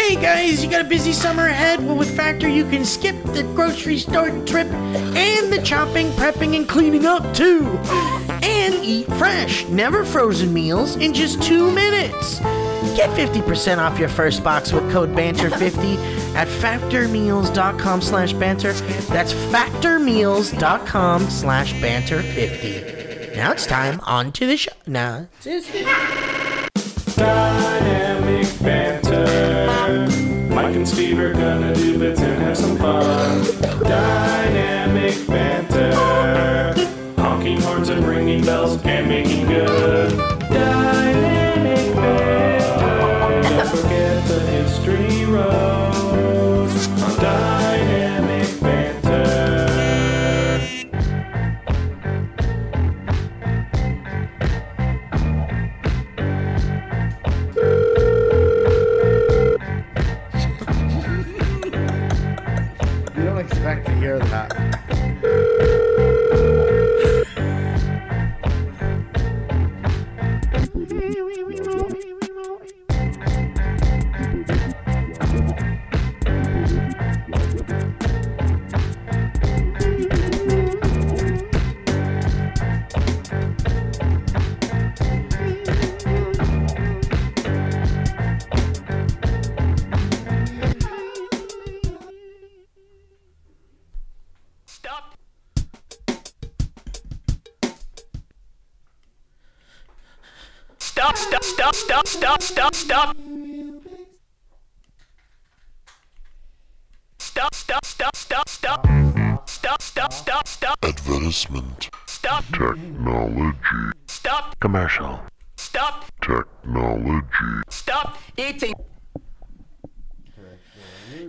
Hey guys, you got a busy summer ahead? Well, with Factor you can skip the grocery store trip and the chopping, prepping, and cleaning up too. And eat fresh, never frozen meals in just 2 minutes. Get 50% off your first box with code BANTER50 at factormeals.com/banter. That's factormeals.com/banter50. Now it's time, on to the show. Now, Dynamic banter. Mike and Steve are gonna do bits and have some fun. Dynamic banter. Honking horns and ringing bells and making good. Dynamic banter. Don't forget the history road on Dynamic banter. You don't expect to hear that. Stop. Advertisement. Stop. Technology. Stop. Commercial. Stop. Technology. Stop eating.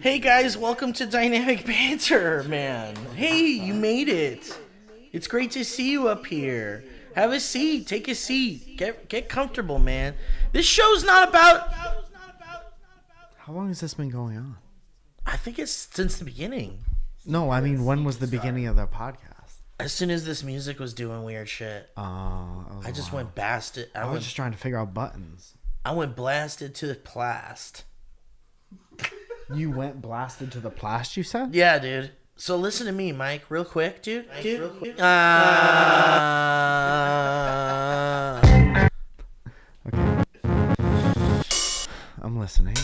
Hey guys, welcome to Dynamic Banter, man. Hey, you made it. It's great to see you up here. Have a seat. Take a seat. Get comfortable, man. This show's not about... How long has this been going on? I think it's since the beginning. No, I mean, when was the beginning of the podcast? As soon as this music was doing weird shit. I just went blasted. I was just trying to figure out buttons. I went blasted to the plast. You went blasted to the plast, you said? Yeah, dude. So listen to me, Mike, real quick, dude. Okay. I'm listening.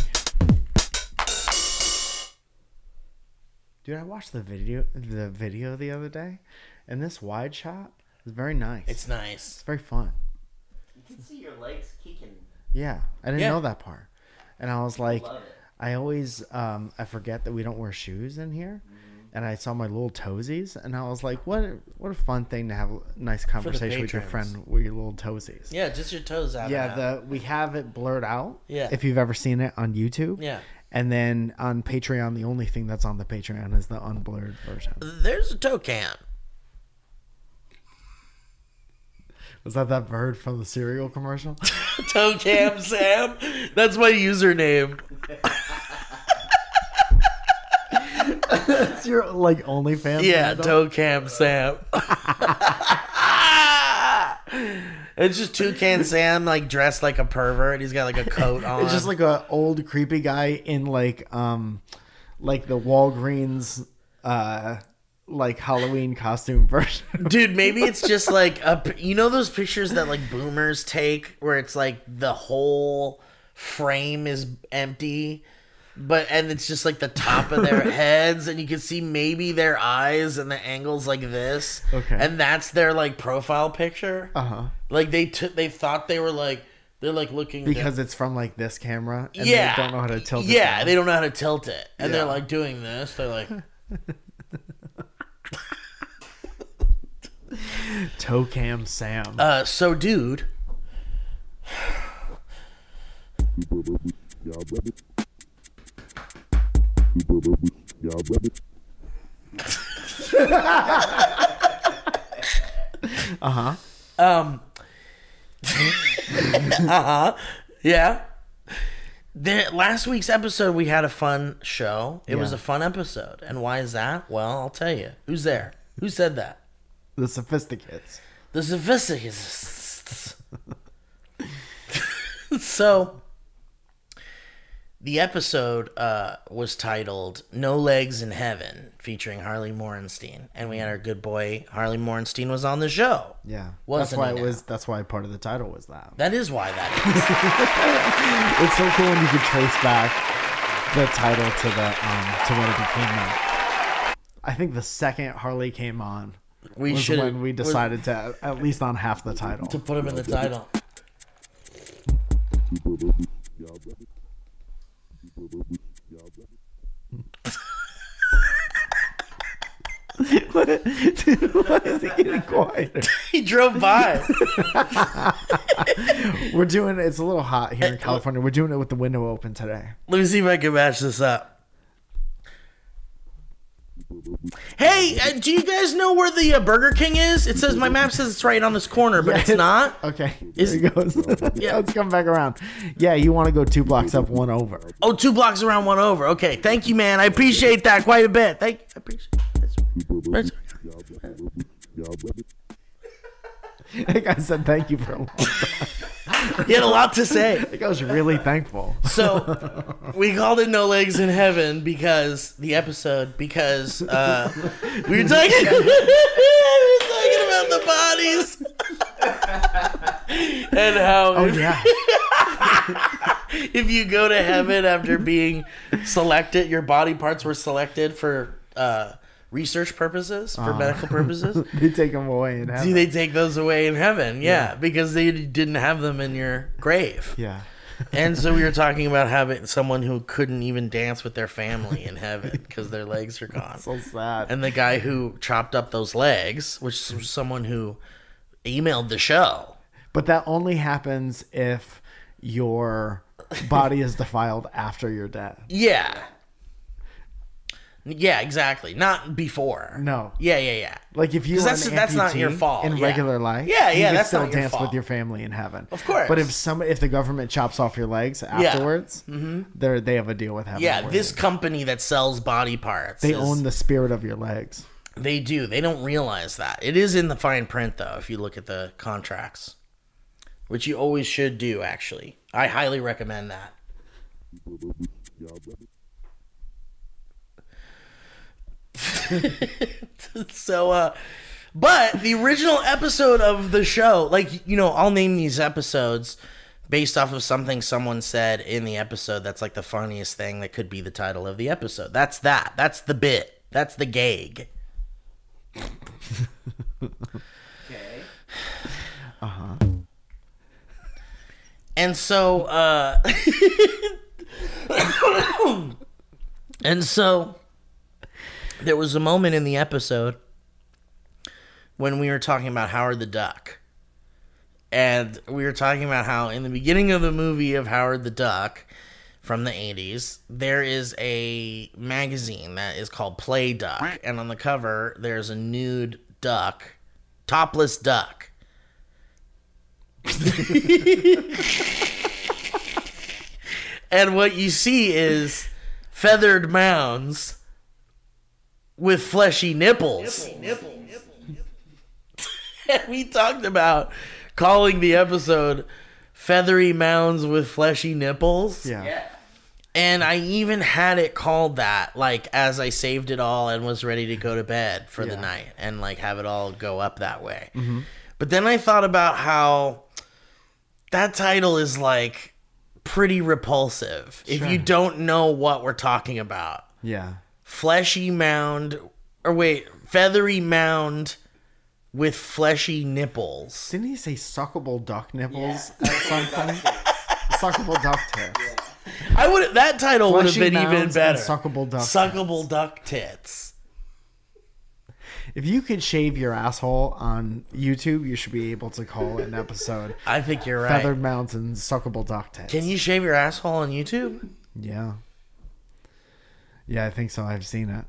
Dude, I watched the video the other day, and this wide shot is very nice. It's nice. It's very fun. You can see your legs kicking. Yeah, I didn't know that part. And I was like, I always I forget that we don't wear shoes in here. And I saw my little toesies, and I was like, what a fun thing to have a nice conversation with your friend with your little toesies. Yeah, just your toes out. Yeah, we have it blurred out. Yeah. If you've ever seen it on YouTube. Yeah. And then on Patreon, the only thing that's on the Patreon is the unblurred version. There's a toe cam. Was that bird from the cereal commercial? Toe cam Sam? That's my username. That's your OnlyFans? Yeah, handle? Toe cam Sam. It's just Toucan Sam dressed like a pervert. He's got a coat on. It's just an old creepy guy in the Walgreens Halloween costume version. Dude, maybe it's just those pictures that boomers take where it's the whole frame is empty. And it's just the top of their heads, and you can see maybe their eyes and the angles like this. Okay. And that's their profile picture. Uh-huh. They thought they were they're looking because it's from this camera, and they don't know how to tilt it. Yeah, they don't know how to tilt it. And they're doing this. They're Toe cam Sam. So dude. Uh-huh. Yeah. Last week's episode, we had a fun show. It was a fun episode. And why is that? Well, I'll tell you. Who's there? Who said that? The Sophisticates. The Sophisticates. So, the episode was titled "No Legs in Heaven," featuring Harley Morenstein, and we had our good boy Harley Morenstein was on the show. Yeah, Wasn't he now? That's why part of the title was that. That is why that It's so cool when you could trace back the title to when it became that. I think the second Harley came on was when we decided to at least on half the title to put him in the title. What is he getting quiet? He drove by. We're doing it's a little hot here in California. We're doing it with the window open today. Let me see if I can match this up. Hey, do you guys know where the Burger King is? It says, my map says it's right on this corner, but it's not. Okay, here it goes. Yeah, let's come back around. Yeah, you want to go 2 blocks up, 1 over. Oh, 2 blocks around, 1 over. Okay, thank you, man. I appreciate that quite a bit. I appreciate that. That guy said thank you for a long time. He had a lot to say. I think I was really thankful. So we called it "No Legs in Heaven" because we were talking about the bodies and how if you go to heaven after being selected, your body parts were selected for research purposes, for medical purposes. They take them away in heaven. Do they take those away in heaven? Yeah, because they didn't have them in your grave. Yeah. And so we were talking about having someone who couldn't even dance with their family in heaven because their legs are gone. So sad. And the guy who chopped up those legs, which was someone who emailed the show. But that only happens if your body is defiled after your death. Yeah. Yeah, exactly. Not before. No. Yeah. Like if you were that's not your fault in regular life. Yeah, you can that's still not your dance fault. with your family in heaven. Of course. But if the government chops off your legs afterwards, they have a deal with heaven. Yeah, this company that sells body parts. They own the spirit of your legs. They do. They don't realize that. It is in the fine print, though, if you look at the contracts. Which you always should do, actually. I highly recommend that. But the original episode of the show, I'll name these episodes based off of something someone said in the episode that's like the funniest thing that could be the title of the episode. That's the bit. That's the gag. Okay. Uh-huh. And so, there was a moment in the episode when we were talking about Howard the Duck. And we were talking about how in the beginning of the movie of Howard the Duck from the 80s, there is a magazine that is called Play Duck. And on the cover, there's a nude duck, topless duck. And what you see is feathered mounds with fleshy nipples. And we talked about calling the episode "Feathery Mounds with Fleshy Nipples." Yeah. And I even had it called that, as I saved it all and was ready to go to bed for the night and, have it all go up that way. Mm-hmm. But then I thought about how that title is, pretty repulsive if you don't know what we're talking about. Yeah. Feathery mound with fleshy nipples. Didn't he say suckable duck nipples at some point? Suckable duck tits. Yeah. That title would have been even better. Suckable duck. Suckable duck tits. If you could shave your asshole on YouTube, you should be able to call an episode. I think you're right. Feathered mounds and suckable duck tits. Can you shave your asshole on YouTube? Yeah. Yeah, I think so. I've seen it.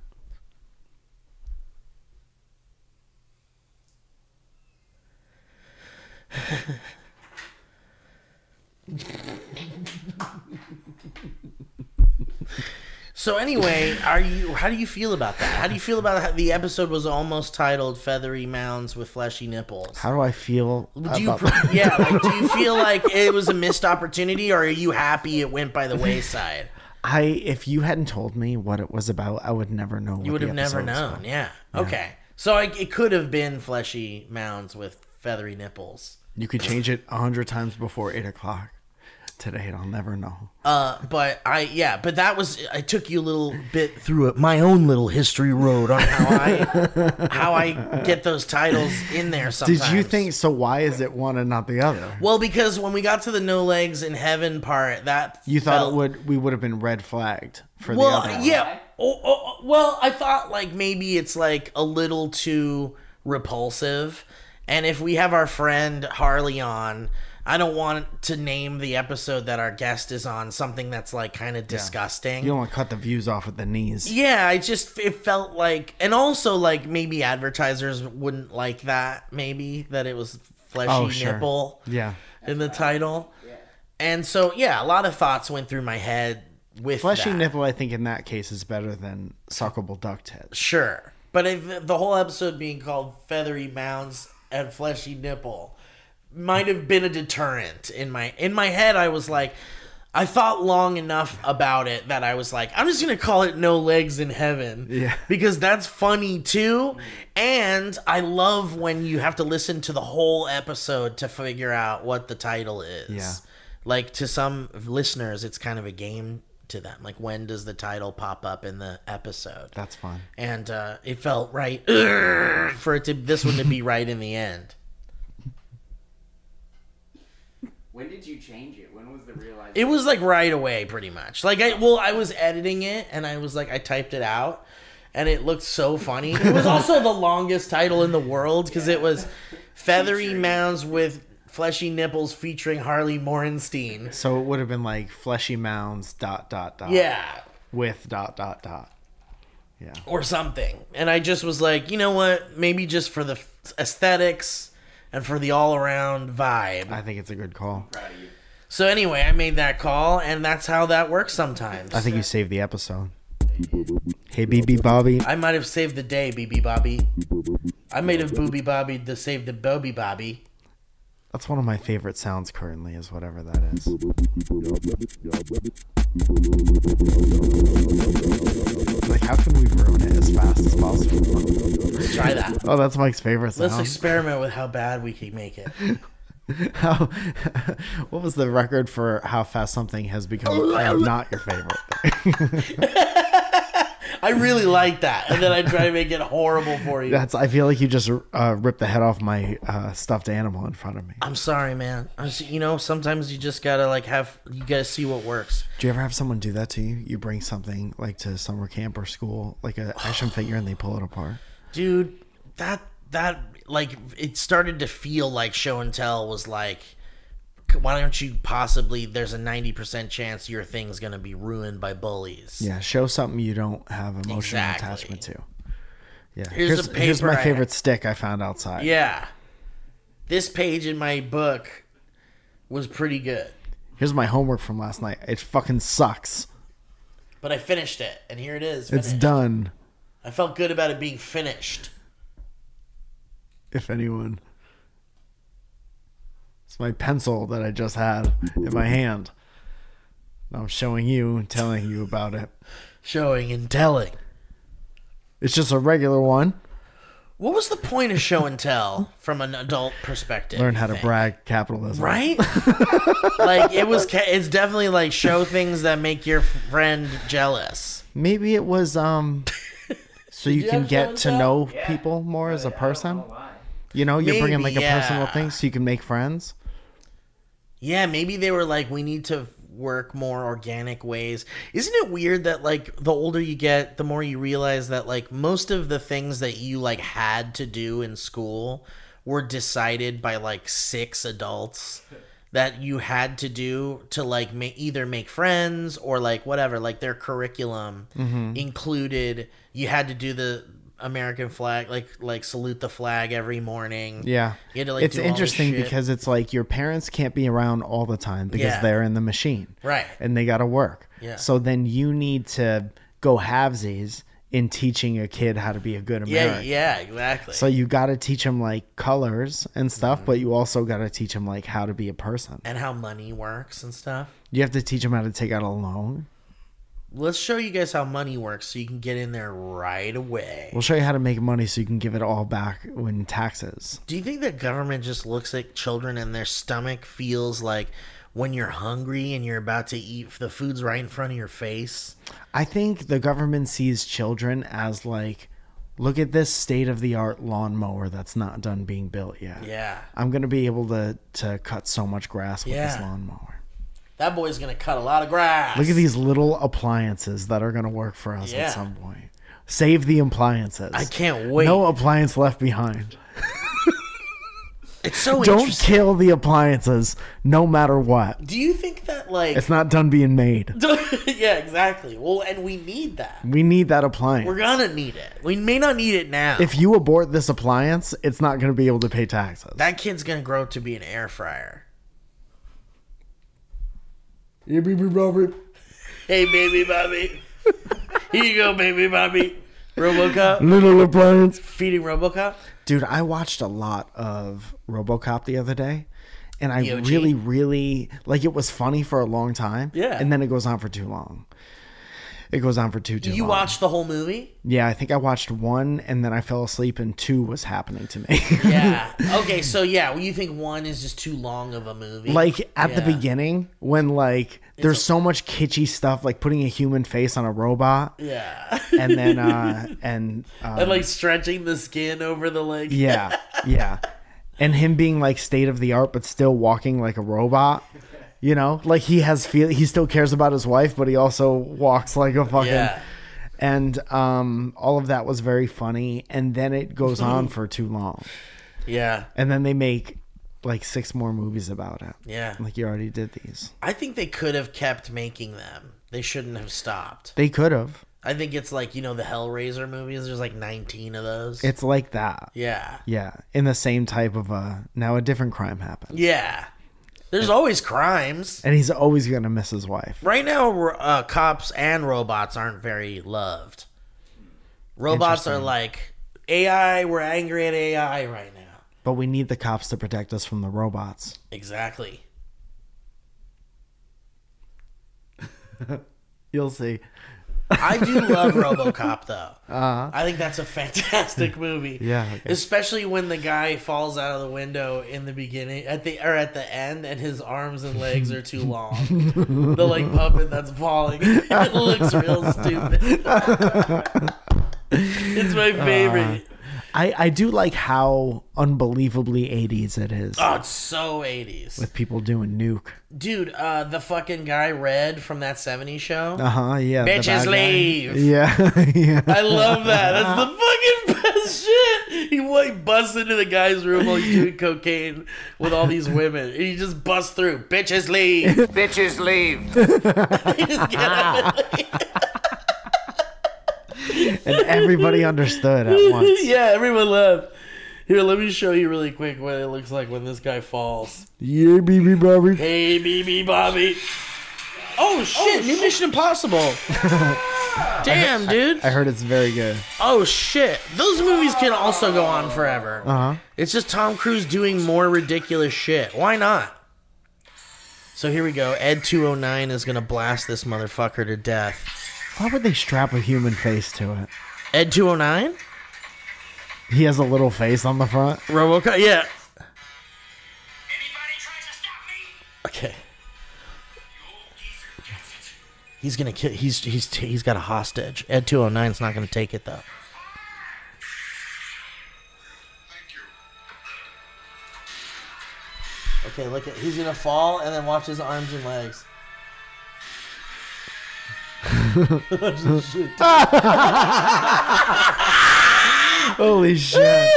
So anyway, how do you feel about that? How do you feel about how the episode was almost titled "Feathery Mounds with Fleshy Nipples"? How do I feel do you feel like it was a missed opportunity, or are you happy it went by the wayside? If you hadn't told me what it was about, I would never know. You would have never known. Yeah. Okay. So it could have been fleshy mounds with feathery nipples. You could change it 100 times before 8 o'clock today, and I'll never know. But that was, I took you a little bit through my own little history road on how I get those titles in there sometimes. Did you think, so why is it one and not the other? Well, because when we got to the no legs in heaven part, that you thought we would have been red flagged for the other one. Yeah. Well, I thought like maybe it's like a little too repulsive. And if we have our friend Harley on, I don't want to name the episode that our guest is on something that's like kind of disgusting. You don't want to cut the views off at the knees. Yeah, it felt like, and also like maybe advertisers wouldn't like that, maybe that it was fleshy nipple in the title. Yeah. And so, yeah, a lot of thoughts went through my head with fleshy that. Nipple, I think in that case is better than suckable duck tits. Sure. But if the whole episode being called Feathery Mounds and Fleshy Nipple might have been a deterrent in my head. I was like, I thought long enough about it that I was like, I'm just gonna call it No Legs in Heaven, because that's funny too, and I love when you have to listen to the whole episode to figure out what the title is. Yeah, like to some listeners, it's kind of a game to them. Like, when does the title pop up in the episode? That's fun, and it felt right for this one to be right in the end. When did you change it? When was the realization? It was like right away, pretty much. Like I was editing it, and I was like, I typed it out, and it looked so funny. It was also the longest title in the world because it was Feathery Mounds with Fleshy Nipples featuring Harley Morenstein. So it would have been like Fleshy Mounds ... Yeah. With ... Yeah. Or something. And I just was like, you know what? Maybe just for the aesthetics and for the all-around vibe. I think it's a good call. I'm proud of you. So anyway, I made that call, and that's how that works sometimes. I think you saved the episode. Hey, BB Bobby. I might have saved the day, BB Bobby. I might have Booby Bobby to save the Bobby Bobby. That's one of my favorite sounds currently, is whatever that is. Like, how can we ruin it as fast as possible? Let's try that. Oh, that's Mike's favorite sound. Let's experiment with how bad we can make it. What was the record for how fast something has become not your favorite? I really like that, and then I try to make it horrible for you. I feel like you just ripped the head off my stuffed animal in front of me. I'm sorry, man. Sometimes you just gotta you gotta see what works. Do you ever have someone do that to you? You bring something like to summer camp or school, like an action figure, and they pull it apart? Dude, that like, it started to feel like show and tell was like, why don't you possibly, there's a 90% chance your thing's going to be ruined by bullies. Yeah, show something you don't have emotional attachment to. Yeah. Here's my favorite stick I found outside. Yeah. This page in my book was pretty good. Here's my homework from last night. It fucking sucks. But I finished it, and here it is. Finished. It's done. I felt good about it being finished. If anyone. It's my pencil that I just had in my hand. Now I'm showing you and telling you about it. Showing and telling. It's just a regular one. What was the point of show and tell from an adult perspective? Learn how to brag, capitalism. Right? Like, it's definitely like show things that make your friend jealous. Maybe it was so you can get to know people more as a person. You know, you're bringing like a personal thing so you can make friends. Yeah, maybe they were like, we need to work more organic ways. Isn't it weird that like the older you get, the more you realize that like most of the things that you like had to do in school were decided by like 6 adults that you had to do to like either make friends or like whatever, like their curriculum included, you had to do the American flag, like salute the flag every morning. Yeah, you had to, like, it's interesting because it's like your parents can't be around all the time because they're in the machine, right? And they got to work. Yeah. So then you need to go halvesies in teaching a kid how to be a good American. Yeah, exactly. So you got to teach them like colors and stuff, but you also got to teach them like how to be a person and how money works and stuff. You have to teach them how to take out a loan. Let's show you guys how money works so you can get in there right away. We'll show you how to make money so you can give it all back when taxes. Do you think the government just looks at children and their stomach feels like when you're hungry and you're about to eat, the food's right in front of your face? I think the government sees children as like, look at this state-of-the-art lawnmower that's not done being built yet. Yeah. I'm going to be able to cut so much grass with this lawnmower. That boy's going to cut a lot of grass. Look at these little appliances that are going to work for us at some point. Save the appliances. I can't wait. No appliance left behind. It's so Don't interesting. kill the appliances no matter what. Do you think that, like... It's not done being made. Yeah, exactly. Well, and we need that. We need that appliance. We're going to need it. We may not need it now. If you abort this appliance, it's not going to be able to pay taxes. That kid's going to grow up to be an air fryer. Hey, baby Bobby. Hey, baby Bobby. Here you go, baby Bobby. RoboCop. Little appliance. Feeding RoboCop. Dude, I watched a lot of RoboCop the other day, and I The OG? really, like, it was funny for a long time. Yeah. And then it goes on for too long. It goes on for too long. You watched the whole movie? Yeah, I think I watched 1, and then I fell asleep, and 2 was happening to me. Yeah. Okay, so yeah, you think 1 is just too long of a movie? Like, at the beginning, when, like, there's so much kitschy stuff, like putting a human face on a robot. Yeah. And then, and like stretching the skin over the leg. yeah. And him being, like, state-of-the-art, but still walking like a robot. You know, like he still cares about his wife, but he also walks like a fucking. Yeah. And all of that was very funny, and then it goes on for too long. Yeah. And then they make like 6 more movies about it. Yeah. Like, you already did these. I think they could have kept making them. They shouldn't have stopped. They could have. I think it's like, the Hellraiser movies. There's like 19 of those. It's like that. Yeah. Yeah. In the same type of now a different crime happens. Yeah. There's always crimes. And he's always going to miss his wife. Right now, cops and robots aren't very loved. Robots are like, AI, we're angry at AI right now. But we need the cops to protect us from the robots. Exactly. You'll see. I do love RoboCop, though. I think that's a fantastic movie. Yeah. Okay. Especially when the guy falls out of the window in the beginning, at the end, and his arms and legs are too long. The like puppet that's falling. It looks real stupid. It's my favorite. I do like how unbelievably 80s it is. Oh, it's so 80s. With people doing nuke. Dude, the fucking guy Red from that 70s show. Yeah. the Bitches bad guy. leave. Yeah. Yeah. I love that. That's the fucking best shit. He like busts into the guy's room while he's doing cocaine with all these women. And he just busts through. Bitches leave. Bitches leave. He just get out of there. And everybody understood at once. Yeah, everyone left. Here, let me show you really quick what it looks like when this guy falls. Yeah, baby Bobby. Hey, BB Bobby. Oh, shit. New Mission Impossible. Damn, dude. I heard it's very good. Oh, shit. Those movies can also go on forever. Uh-huh. It's just Tom Cruise doing more ridiculous shit. Why not? So here we go. Ed 209 is going to blast this motherfucker to death. Why would they strap a human face to it? Ed 209? He has a little face on the front. RoboCop, yeah. Okay. He's gonna kill. He's got a hostage. Ed 209's not gonna take it though. Okay, look at. He's gonna fall and then watch his arms and legs. Holy shit.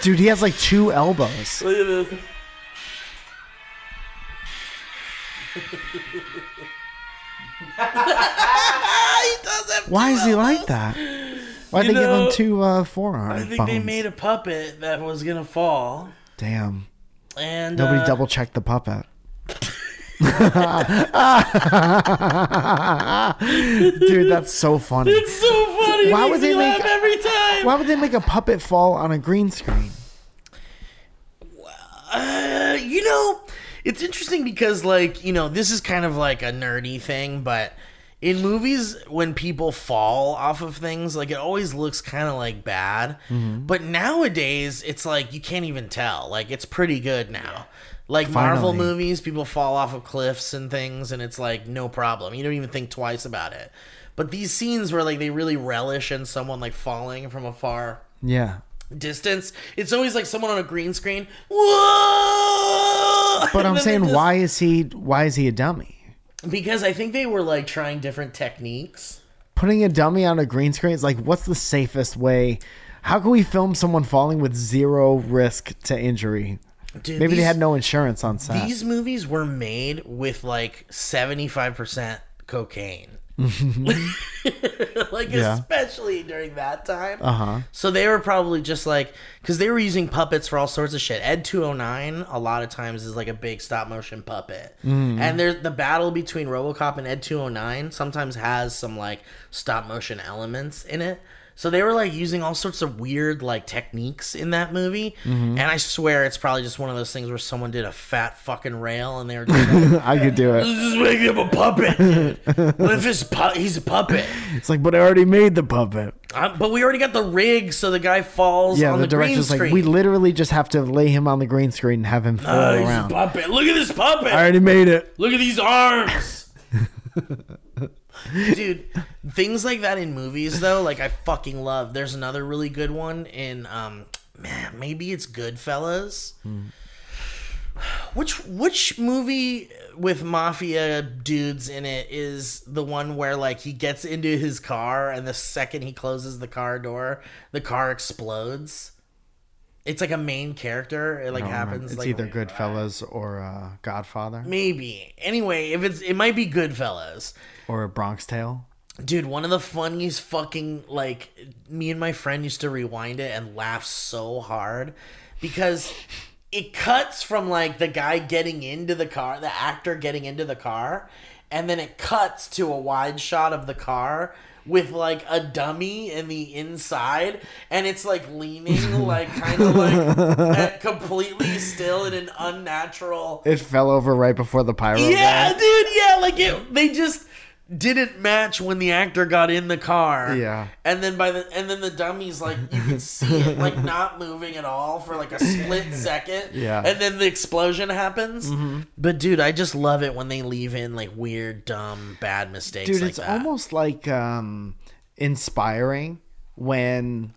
Dude, he has like 2 elbows. Look at this. He does Why is he like that? Why'd they give him 2 forearm I think bones? they made a puppet that was gonna fall. Damn. And Nobody double checked the puppet. Dude, that's so funny. It's so funny. Why It would makes me they make laugh every time? Why would they make a puppet fall on a green screen? It's interesting because, like, this is kind of like a nerdy thing, but in movies when people fall off of things, like it always looks kind of like bad. But nowadays it's like you can't even tell. Like it's pretty good now. Like Marvel movies, people fall off of cliffs and things, and it's like no problem. You don't even think twice about it. But these scenes where like they really relish in someone like falling from a far distance, it's always like someone on a green screen. Whoa! But I'm saying, why is he a dummy? Because I think they were like trying different techniques. Putting a dummy on a green screen is like, what's the safest way? How can we film someone falling with zero risk to injury? Dude, maybe they had no insurance on set. These movies were made with like 75% cocaine. Like especially during that time. So they were probably just like, because they were using puppets for all sorts of shit. Ed 209 a lot of times is like a big stop motion puppet. And there's the battle between RoboCop and Ed 209 sometimes has some like stop motion elements in it. So they were like using all sorts of weird like techniques in that movie, and I swear it's probably just one of those things where someone did a fat fucking rail and they were just like, I could do it. Let's just make him a puppet. What if he's a puppet? It's like, but I already made the puppet. But we already got the rig, so the guy falls on the green screen. Like, we literally just have to lay him on the green screen and have him fall around. He's a puppet. Look at this puppet. I already made it. Look at these arms. Dude, things like that in movies though, like I fucking love. There's another really good one in man, maybe it's Goodfellas. Which movie with mafia dudes in it is the one where like he gets into his car and the second he closes the car door, the car explodes? It's like a main character. It like happens. It's like, either Goodfellas or Godfather. Maybe. Anyway, it might be Goodfellas. Or a Bronx Tale. Dude, one of the funniest fucking, like, me and my friend used to rewind it and laugh so hard because it cuts from, like, the guy getting into the car, the actor getting into the car, and then it cuts to a wide shot of the car with, like, a dummy in the inside, and it's, like, leaning, like, kind of, like, completely still in an unnatural... It fell over right before the pyro. Yeah, dude, yeah, like, they just... didn't match when the actor got in the car. Yeah. And then the dummy's like you can see it like not moving at all for like a split second. Yeah. And then the explosion happens. But dude, I just love it when they leave in like weird, dumb, bad mistakes. Dude, like it's that. almost like inspiring when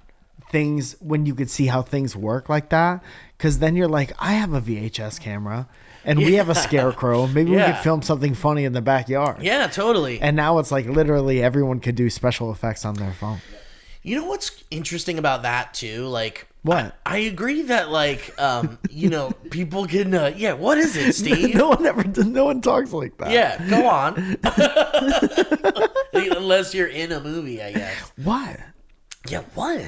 you could see how things work like that. Because then you're like, I have a VHS camera. And we have a scarecrow. Maybe we could film something funny in the backyard. Yeah, totally. And now it's like literally everyone could do special effects on their phone. You know what's interesting about that too? Like, what? I agree that like, you know, people can. Yeah, what is it, Steve? No one talks like that. Yeah, go on. Unless you're in a movie, I guess. What? Yeah, what?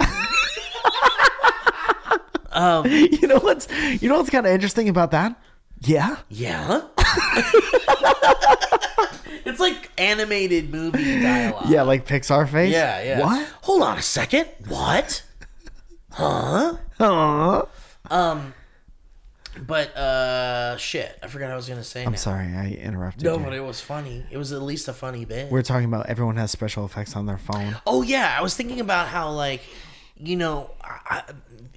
You know what's kind of interesting about that? Yeah. It's like animated movie dialogue. Yeah, like Pixar face. Yeah. What? Hold on a second. What? Huh? But shit, I forgot what I was gonna say. I'm sorry, I interrupted you. No, but it was funny. It was at least a funny bit. We're talking about everyone has special effects on their phone. Oh yeah, I was thinking about how like, you know,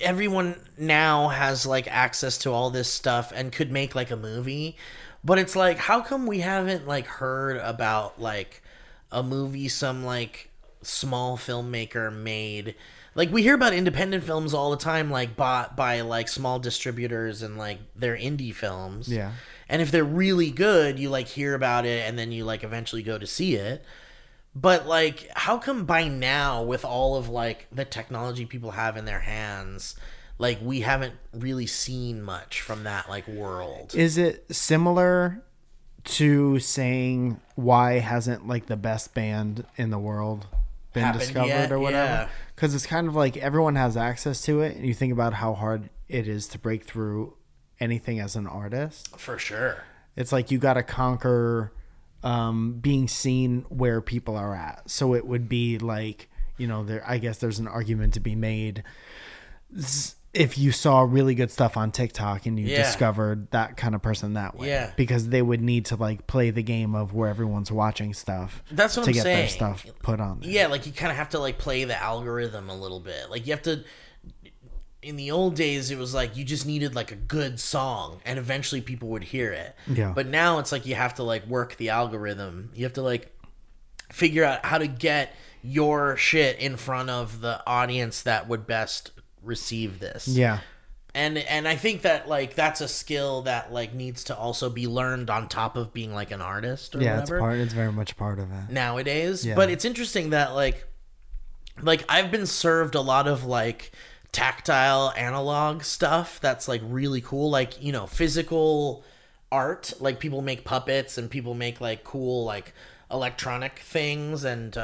everyone now has like access to all this stuff and could make like a movie, but it's like, how come we haven't like heard about like a movie some like small filmmaker made? Like we hear about independent films all the time, like bought by like small distributors and like they're indie films. Yeah. And if they're really good, you like hear about it and then you like eventually go to see it. But, like, how come by now, with all of, like, the technology people have in their hands, like, we haven't really seen much from that, like, world? Is it similar to saying why hasn't, like, the best band in the world been discovered or whatever? Because it's kind of like everyone has access to it, and you think about how hard it is to break through anything as an artist. For sure. It's like you got to conquer... being seen where people are at. So it would be like, you know, I guess there's an argument to be made. if you saw really good stuff on TikTok and you discovered that kind of person that way. Yeah. Because they would need to like play the game of where everyone's watching stuff. That's what to I'm get saying. their stuff put on there. Yeah, like you kind of have to like play the algorithm a little bit. Like you have to. In the old days, it was like you just needed like a good song, and eventually people would hear it. Yeah. But now it's like you have to like work the algorithm. You have to like figure out how to get your shit in front of the audience that would best receive this. Yeah. And I think that like that's a skill that like needs to also be learned on top of being like an artist or whatever. It's very much part of it. Nowadays. Yeah. But it's interesting that like I've been served a lot of like tactile analog stuff that's like really cool, like, you know, physical art, like people make puppets and people make like cool like electronic things, and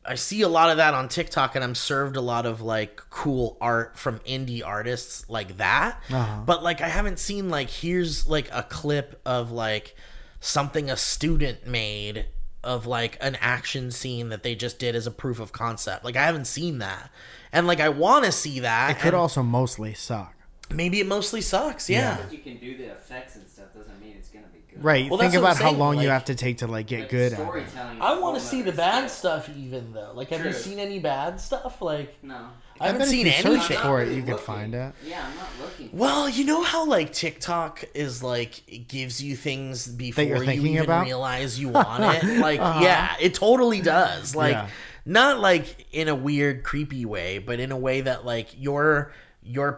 I see a lot of that on TikTok, and I'm served a lot of like cool art from indie artists like that. But like I haven't seen like here's like a clip of like something a student made of like an action scene that they just did as a proof of concept. Like I haven't seen that. And like I want to see that. It could also mostly suck. Maybe it mostly sucks. Yeah. But you can do the effects and stuff doesn't mean it's gonna be good. Right. Well, Think that's what about I'm how saying, long you like- have to take to like get good at it. Storytelling. I is want to a see whole the other bad skill. stuff even though. Like have you True. seen any bad stuff? Like No. I haven't bet seen if you search anything. for it, Really you could looking. find it. Yeah, I'm not looking. Well, you know how like TikTok is like it gives you things before you're you thinking even about? realize you want it. Like yeah, it totally does. Like Yeah. not like in a weird creepy way, but in a way that like your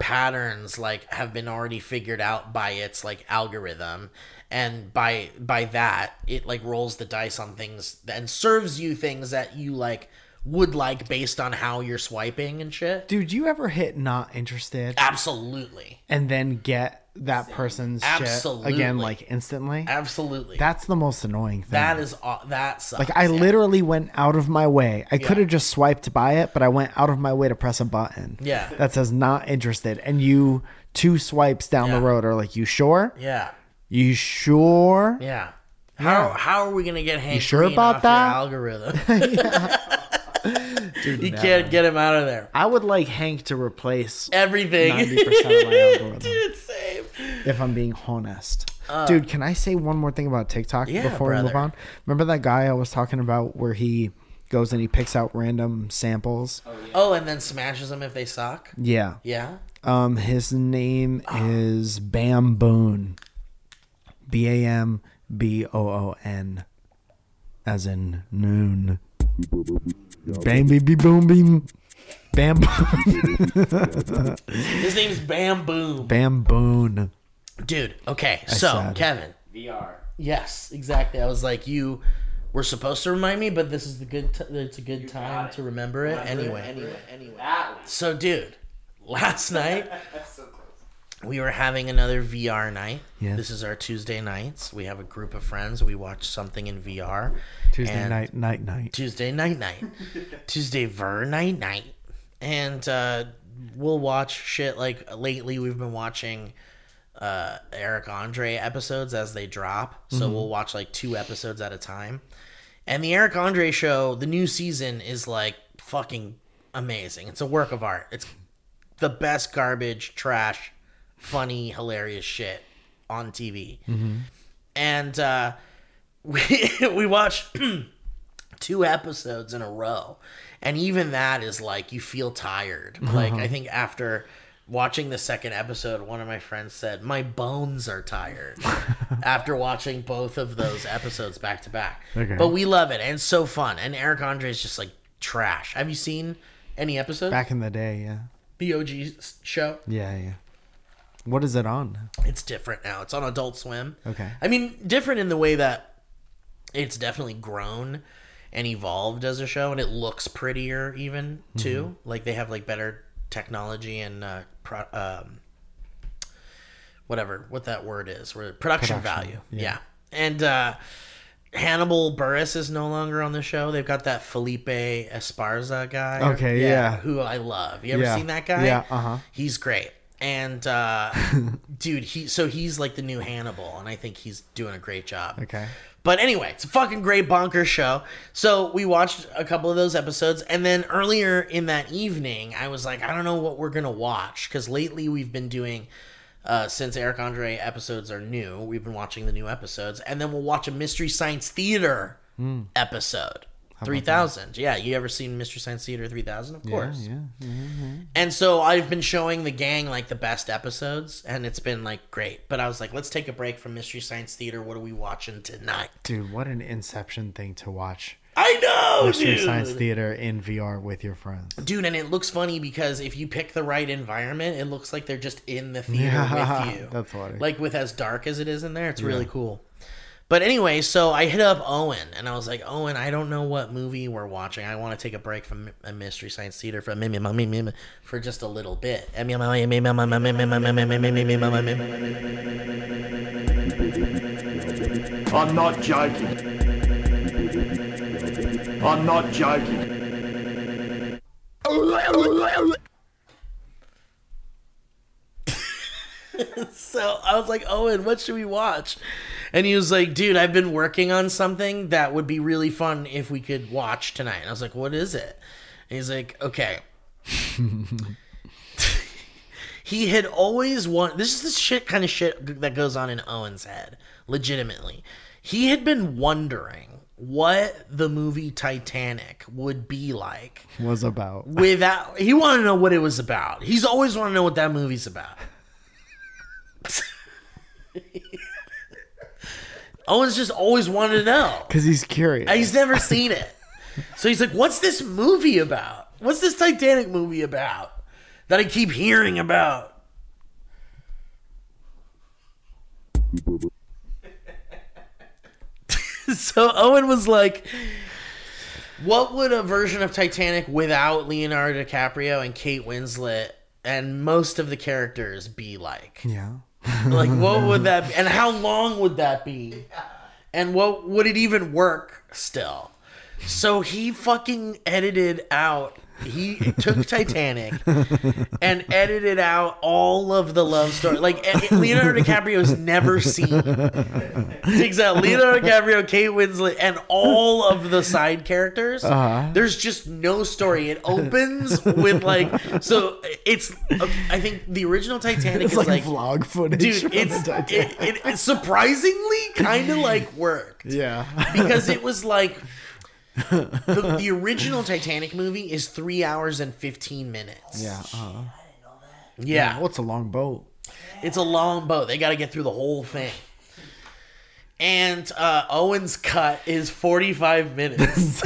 patterns like have been already figured out by its like algorithm, and by that it like rolls the dice on things and serves you things that you like would like based on how you're swiping and shit. Dude, you ever hit not interested Absolutely. and then get that person's Absolutely. shit again like instantly? Absolutely. That's the most annoying thing. That sucks. Like I yeah. literally went out of my way. I could have just swiped by it, but I went out of my way to press a button. Yeah. That says not interested, and you 2 swipes down the Yeah. road are like, "You sure? Yeah. You sure?" Yeah. How are we gonna get Hank sure Green about off that? your algorithm? Dude, You no. can't get him out of there. I would like Hank to replace Everything. 90% of my algorithm. Dude, same. If I'm being honest. Dude, can I say one more thing about TikTok Yeah, before we move brother. on? Remember that guy I was talking about where he goes and he picks out random samples? Oh, and then smashes them if they suck. Yeah. Yeah. His name is Bamboon. BAMBOON. As in noon. Bam beep beep boom beam. Bamboon. His name's Bamboom. Bamboon. Dude, okay. So, said. Kevin. VR. Yes, exactly. I was like, you were supposed to remind me, but this is it's a good time it. to remember it. Anyway. That one. So, dude, last night That's so close. we were having another VR night. Yes. This is our Tuesday nights. We have a group of friends. We watch something in VR. Tuesday And- night. Tuesday night. Tuesday night. And we'll watch shit like lately we've been watching Eric Andre episodes as they drop. So we'll watch like 2 episodes at a time. And the Eric Andre show, the new season is like fucking amazing. It's a work of art. It's the best garbage, trash, funny, hilarious shit on TV. And we watched 2 episodes in a row, and even that is like you feel tired. Like I think after watching the second episode, one of my friends said my bones are tired after watching both of those episodes back to back. Okay. But we love it, and it's so fun. And Eric Andre is just like trash. Have you seen any episodes? Back in the day, yeah. The OG show. Yeah. What is it on? It's different now. It's on Adult Swim. Okay. I mean, different in the way that it's definitely grown and evolved as a show, and it looks prettier even too. Like they have like better technology and whatever what that word is, where production value. Yeah. And Hannibal Buress is no longer on the show. They've got that Felipe Esparza guy. Okay, yeah. Who I love. You ever Yeah. seen that guy? Yeah, uh-huh. He's great. And dude, he's like the new Hannibal, and I think he's doing a great job. Okay. But anyway, it's a fucking great bonkers show. So we watched a couple of those episodes, and then earlier in that evening, I was like, I don't know what we're gonna watch, because lately we've been doing, since Eric Andre episodes are new, we've been watching the new episodes, and then we'll watch a Mystery Science Theater episode. 3000. Yeah, you ever seen Mystery Science Theater 3000? Of course. Yeah. And so I've been showing the gang like the best episodes, and it's been like great. But I was like, let's take a break from Mystery Science Theater. What are we watching tonight? Dude, what an Inception thing to watch. I know, Mystery dude. Science Theater in VR with your friends. Dude, and it looks funny because if you pick the right environment, it looks like they're just in the theater with you. That's funny. Like with as dark as it is in there, it's really cool. But anyway, so I hit up Owen, and I was like, Owen, I don't know what movie we're watching. I want to take a break from a Mystery Science Theater for just a little bit. I'm not joking. I'm not joking. So I was like, Owen, what should we watch? And he was like, dude, I've been working on something that would be really fun if we could watch tonight. And I was like, what is it? And he's like, okay. He had always wanted, this is the kind of shit that goes on in Owen's head, legitimately. He had been wondering what the movie Titanic would be like. Was about. Without, he wanted to know what it was about. He's always wanted to know what that movie's about. Owen's just always wanted to know. Because he's curious. He's never seen it. So he's like, what's this movie about? What's this Titanic movie about that I keep hearing about? So Owen was like, what would a version of Titanic without Leonardo DiCaprio and Kate Winslet and most of the characters be like? Yeah. Like, what would that be? And how long would that be? And what would it even work still? So he fucking edited out. He took Titanic and edited out all of the love story. Like, Leonardo DiCaprio's never seen. Takes out Leonardo DiCaprio, Kate Winslet, and all of the side characters. There's just no story. It opens with, like, so it's, I think the original Titanic is like vlog footage. Dude, it surprisingly kind of like worked. Yeah. Because it was like, the original Titanic movie is 3 hours and 15 minutes. Yeah. Yeah. What's a long boat? It's a long boat. They got to get through the whole thing. And Owen's cut is 45 minutes.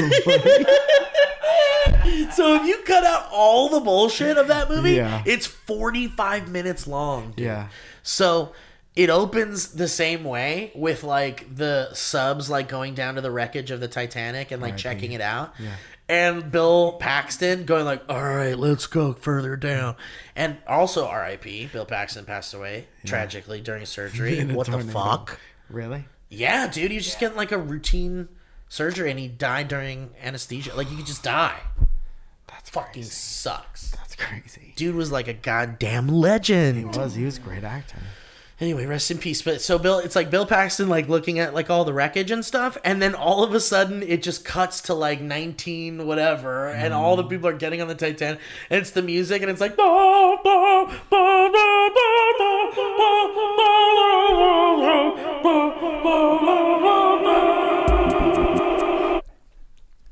So if you cut out all the bullshit of that movie, it's 45 minutes long. Dude. Yeah. So it opens the same way with like the subs like going down to the wreckage of the Titanic and like checking it out. Yeah. And Bill Paxton going like, all right, let's go further down. And also R.I.P. Bill Paxton passed away tragically during surgery. What the fuck? Really? Yeah, dude. He was just getting like a routine surgery and he died during anesthesia. Like, you could just die. That's fucking crazy. sucks. That's crazy. Dude was like a goddamn legend. He was a great actor. Anyway, rest in peace. But so it's like Bill Paxton like looking at like all the wreckage and stuff, and then all of a sudden it just cuts to like 19 whatever, and all the people are getting on the Titanic, and it's the music, and it's like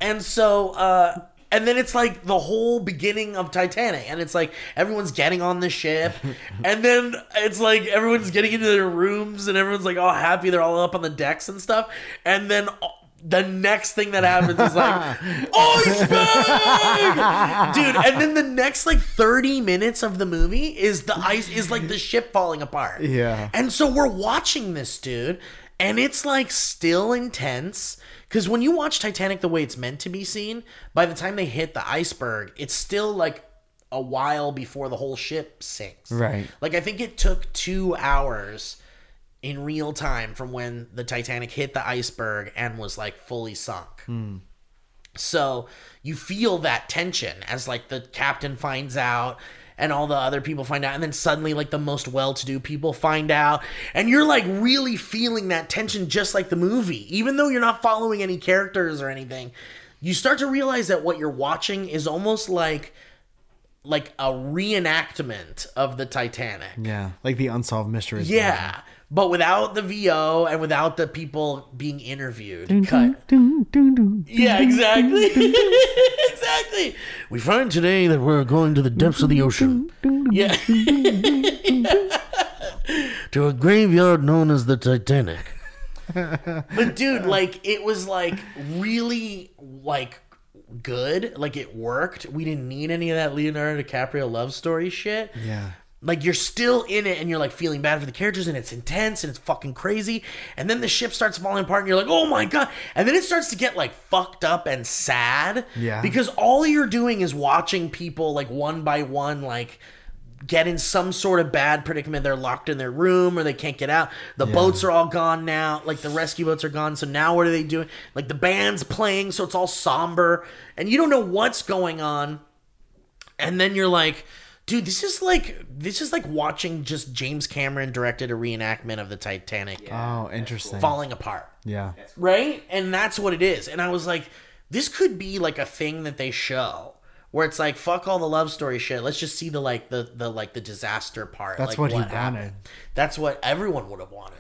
and so and then it's like the whole beginning of Titanic, and it's like everyone's getting on the ship, and then it's like everyone's getting into their rooms, and everyone's like all happy, they're all up on the decks and stuff, and then the next thing that happens is like iceberg, dude, and then the next like 30 minutes of the movie is the ice is like the ship falling apart. Yeah. And so we're watching this, dude, and it's like still intense. Because when you watch Titanic the way it's meant to be seen, by the time they hit the iceberg, it's still like a while before the whole ship sinks. Right. Like, I think it took 2 hours in real time from when the Titanic hit the iceberg and was like fully sunk. So you feel that tension as like the captain finds out and all the other people find out, and then suddenly like the most well-to-do people find out, and you're like really feeling that tension just like the movie, even though you're not following any characters or anything. You start to realize that what you're watching is almost like a reenactment of the Titanic. Yeah, like the Unsolved Mysteries. Yeah, but without the VO and without the people being interviewed. Yeah, exactly. Exactly. We find today that we're going to the depths of the ocean. Yeah. To a graveyard known as the Titanic. But dude, like, it was like really like good. Like, it worked. We didn't need any of that Leonardo DiCaprio love story shit. Yeah. Like, you're still in it and you're like feeling bad for the characters, and it's intense and it's fucking crazy. And then the ship starts falling apart and you're like, oh my God. And then it starts to get like fucked up and sad. Yeah. Because all you're doing is watching people like one by one, like get in some sort of bad predicament. They're locked in their room or they can't get out. The boats are all gone now. Like, the rescue boats are gone. So now what are they doing? Like, the band's playing, so it's all somber and you don't know what's going on. And then you're like, dude, this is like watching just James Cameron directed a reenactment of the Titanic. Oh, interesting. Falling apart. Yeah. Right? And that's what it is. And I was like, this could be like a thing that they show where it's like, fuck all the love story shit. Let's just see the disaster part. That's like, what he happened. wanted. That's what everyone would have wanted.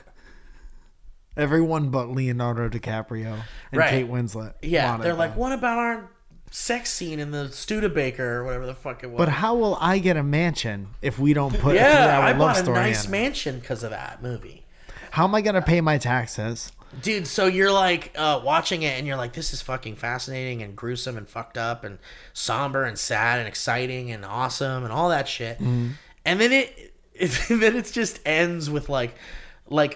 Everyone but Leonardo DiCaprio and Right. Kate Winslet. Yeah. wanted They're like, that. what about our sex scene in the Studebaker or whatever the fuck it was? But how will I get a mansion if we don't put yeah, I love bought a story nice in? mansion because of that movie. How am I gonna pay my taxes? Dude, so you're like watching it and you're like, this is fucking fascinating and gruesome and fucked up and somber and sad and exciting and awesome and all that shit. Mm-hmm. And then it just ends with like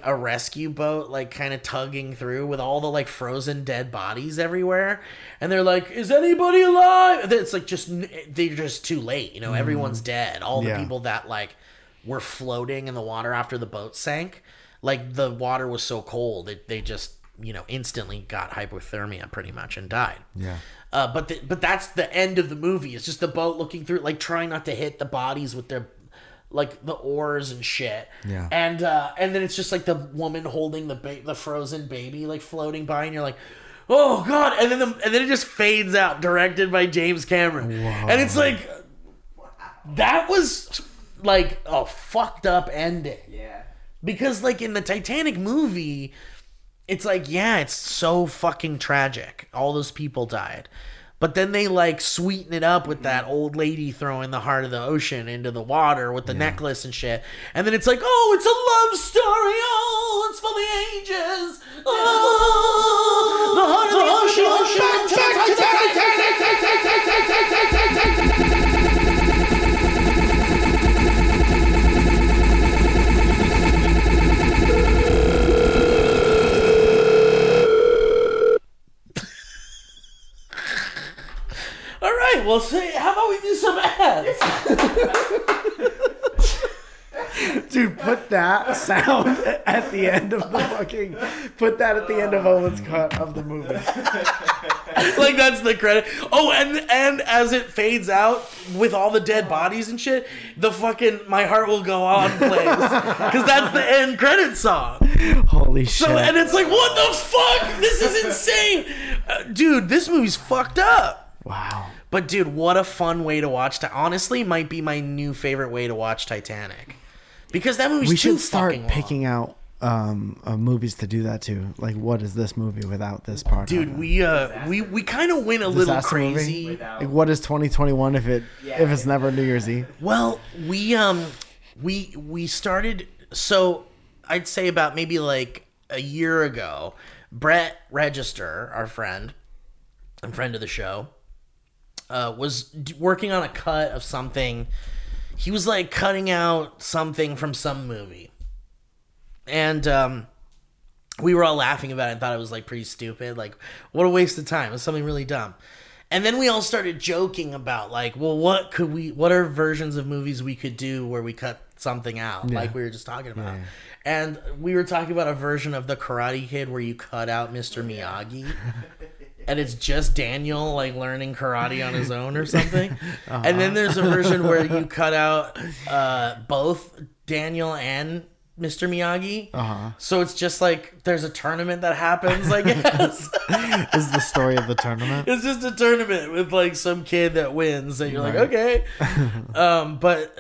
a rescue boat like kind of tugging through with all the like frozen dead bodies everywhere, and they're like, is anybody alive? It's like they're just too late, you know. Everyone's dead. All the people that like were floating in the water after the boat sank, like the water was so cold they just, you know, instantly got hypothermia pretty much and died. Yeah. But that's the end of the movie. It's just the boat looking through, like trying not to hit the bodies with their like the oars and shit. Yeah. And then it's just like the woman holding the frozen baby like floating by, and you're like, oh God. And then it just fades out, directed by James Cameron. Whoa. And it's like, that was like a fucked up ending. Yeah. Because like in the Titanic movie, it's like, yeah, it's so fucking tragic. All those people died. But then they like sweeten it up with that old lady throwing the heart of the ocean into the water with the necklace and shit. And then it's like, oh, it's a love story. Oh, it's for the ages. Oh, the heart of the ocean. All right, well, how about we do some ads? Dude, put that sound at the end of the fucking. Put that at the end of Owen's cut of the movie. Like, that's the credit. Oh, and as it fades out with all the dead bodies and shit, the fucking "My Heart Will Go On" plays, because that's the end credit song. Holy shit! So, and it's like, what the fuck? This is insane, dude. This movie's fucked up. Wow. But dude, what a fun way to watch. Honestly, might be my new favorite way to watch Titanic, because that movie's We too should start fucking picking out movies to do that too. Like, what is this movie without this part? Dude, we kind of went a little Disaster crazy. movie? Like, what is 2021 if it's never New Year's Eve? Well, we started, so I'd say about maybe like a year ago, Brett Register, our friend and friend of the show, was working on a cut of something. He was like cutting out something from some movie. And we were all laughing about it and thought it was like pretty stupid. Like, what a waste of time. It was something really dumb. And then we all started joking about like, well, what are versions of movies we could do where we cut something out, like we were just talking about. Yeah. And we were talking about a version of The Karate Kid where you cut out Mr. Miyagi. and it's just Daniel like learning karate on his own or something. And then there's a version where you cut out both Daniel and Mr. Miyagi. So it's just like there's a tournament that happens, I guess. Is the story of the tournament? It's just a tournament with like some kid that wins, and you're like, okay. But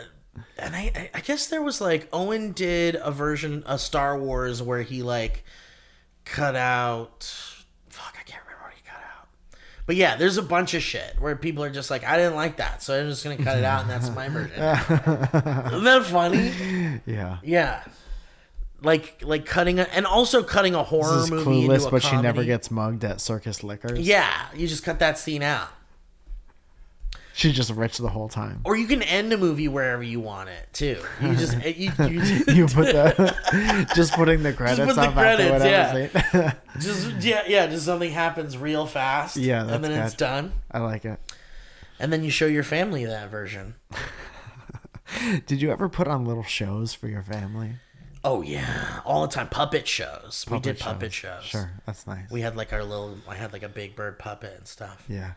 and I guess there was like Owen did a version of Star Wars where he like cut out. Fuck, I can't remember what he cut out. But yeah, there's a bunch of shit where people are just like, I didn't like that, so I'm just gonna cut it out, and that's my version. Isn't that funny? Yeah. Yeah. Like cutting and also cutting a horror This is movie Clueless, into a but comedy. she never gets mugged at Circus Liquors. Yeah, you just cut that scene out. She's just rich the whole time. Or you can end a movie wherever you want it too. You just you You put the just putting the credits put the up after credits, whatever. just something happens real fast. Yeah, that's and then it's good. done. I like it. And then you show your family that version. Did you ever put on little shows for your family? Oh yeah, all the time. Puppet shows. We did puppet shows. Sure, that's nice. We had like I had like a Big Bird puppet and stuff. Yeah.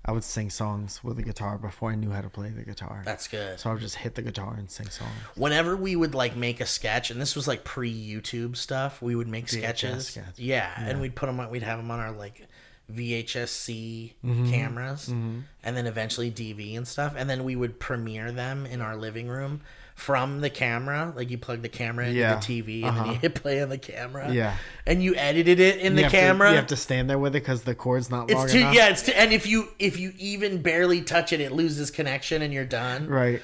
I would sing songs with the guitar before I knew how to play the guitar. That's good. So I would just hit the guitar and sing songs. Whenever we would like make a sketch, and this was like pre-YouTube stuff, we would make sketches. sketch. Yeah, and we'd put them on. We'd have them on our like VHS-C cameras, and then eventually DV and stuff, and then we would premiere them in our living room from the camera. Like you plug the camera into the TV, and then you hit play on the camera. Yeah, and you edited it in the you camera. You have to stand there with it because the cord's not long It's enough. Yeah, and if you even barely touch it, it loses connection, and you're done. Right.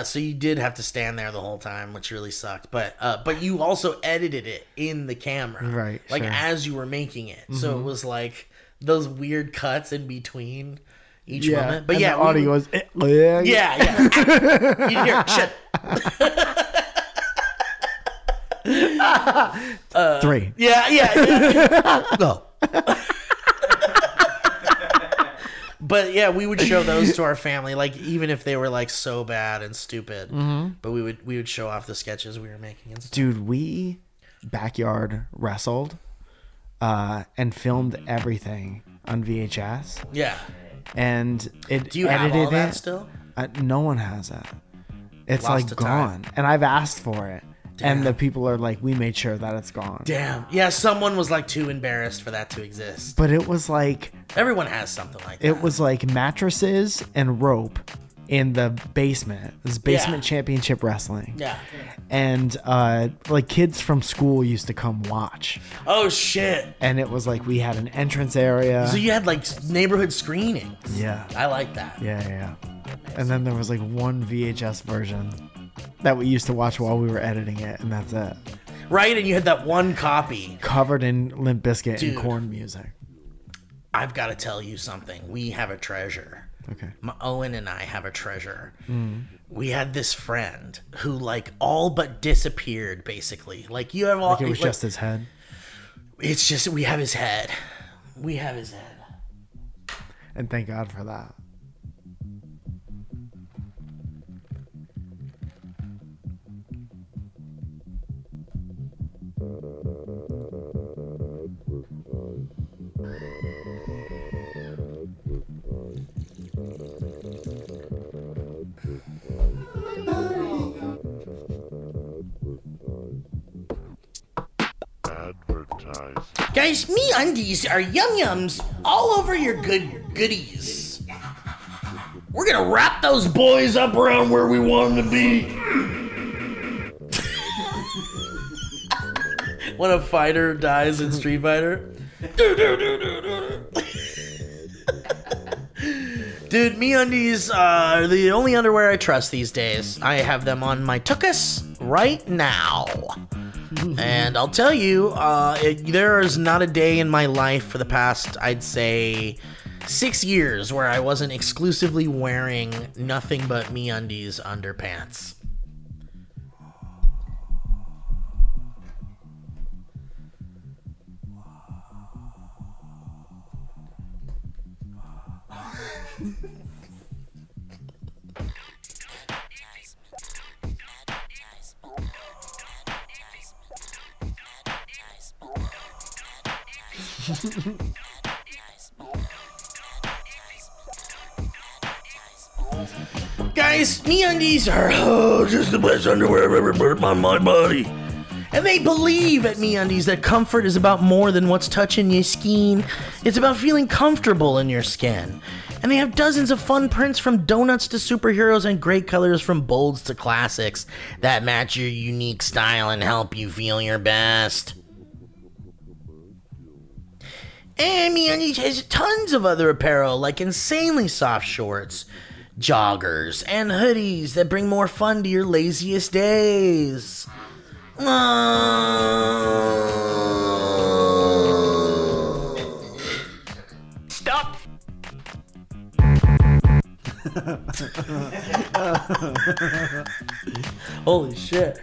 So you did have to stand there the whole time, which really sucked. But you also edited it in the camera, Right? Like sure. as you were making it, so it was like those weird cuts in between each moment. But and yeah, the audio was. yeah. You hear shit. 3. Yeah. Go. But yeah, we would show those to our family, like even if they were like so bad and stupid. But we would show off the sketches we were making and stuff. Dude, we backyard wrestled and filmed everything on VHS. Yeah. And it Do you have edited all that it. still? No one has it. It's Lost like to gone. time. And I've asked for it. And the people are like, we made sure that it's gone. Damn. Yeah, someone was like too embarrassed for that to exist. But it was like, Everyone has something like that. it was like mattresses and rope in the basement. It was basement championship wrestling. Yeah. And like kids from school used to come watch. Oh shit. And it was like we had an entrance area. So you had like neighborhood screening. Yeah. I like that. Yeah. And then there was like one VHS version that we used to watch while we were editing it, and that's it. Right, and you had that one copy. Covered in Limp Bizkit Dude. and Korn music. I've got to tell you something. We have a treasure. Okay. Owen and I have a treasure. We had this friend who like all but disappeared, basically. Like you have all. Like it was just his head. It's just we have his head. We have his head. And thank God for that. Advertise. Guys, me undies are yum yums all over your goodies. We're gonna wrap those boys up around where we want them to be. When a fighter dies in Street Fighter. Dude, me undies are the only underwear I trust these days. I have them on my tuchus right now. And I'll tell you, there is not a day in my life for the past, I'd say, 6 years where I wasn't exclusively wearing nothing but MeUndies underpants. Guys, MeUndies are just the best underwear I've ever put on my body. And they believe at MeUndies that comfort is about more than what's touching your skin. It's about feeling comfortable in your skin. And they have dozens of fun prints from donuts to superheroes and great colors from bolds to classics that match your unique style and help you feel your best. And MeUndies has tons of other apparel like insanely soft shorts, joggers, and hoodies that bring more fun to your laziest days. Stop. Holy shit.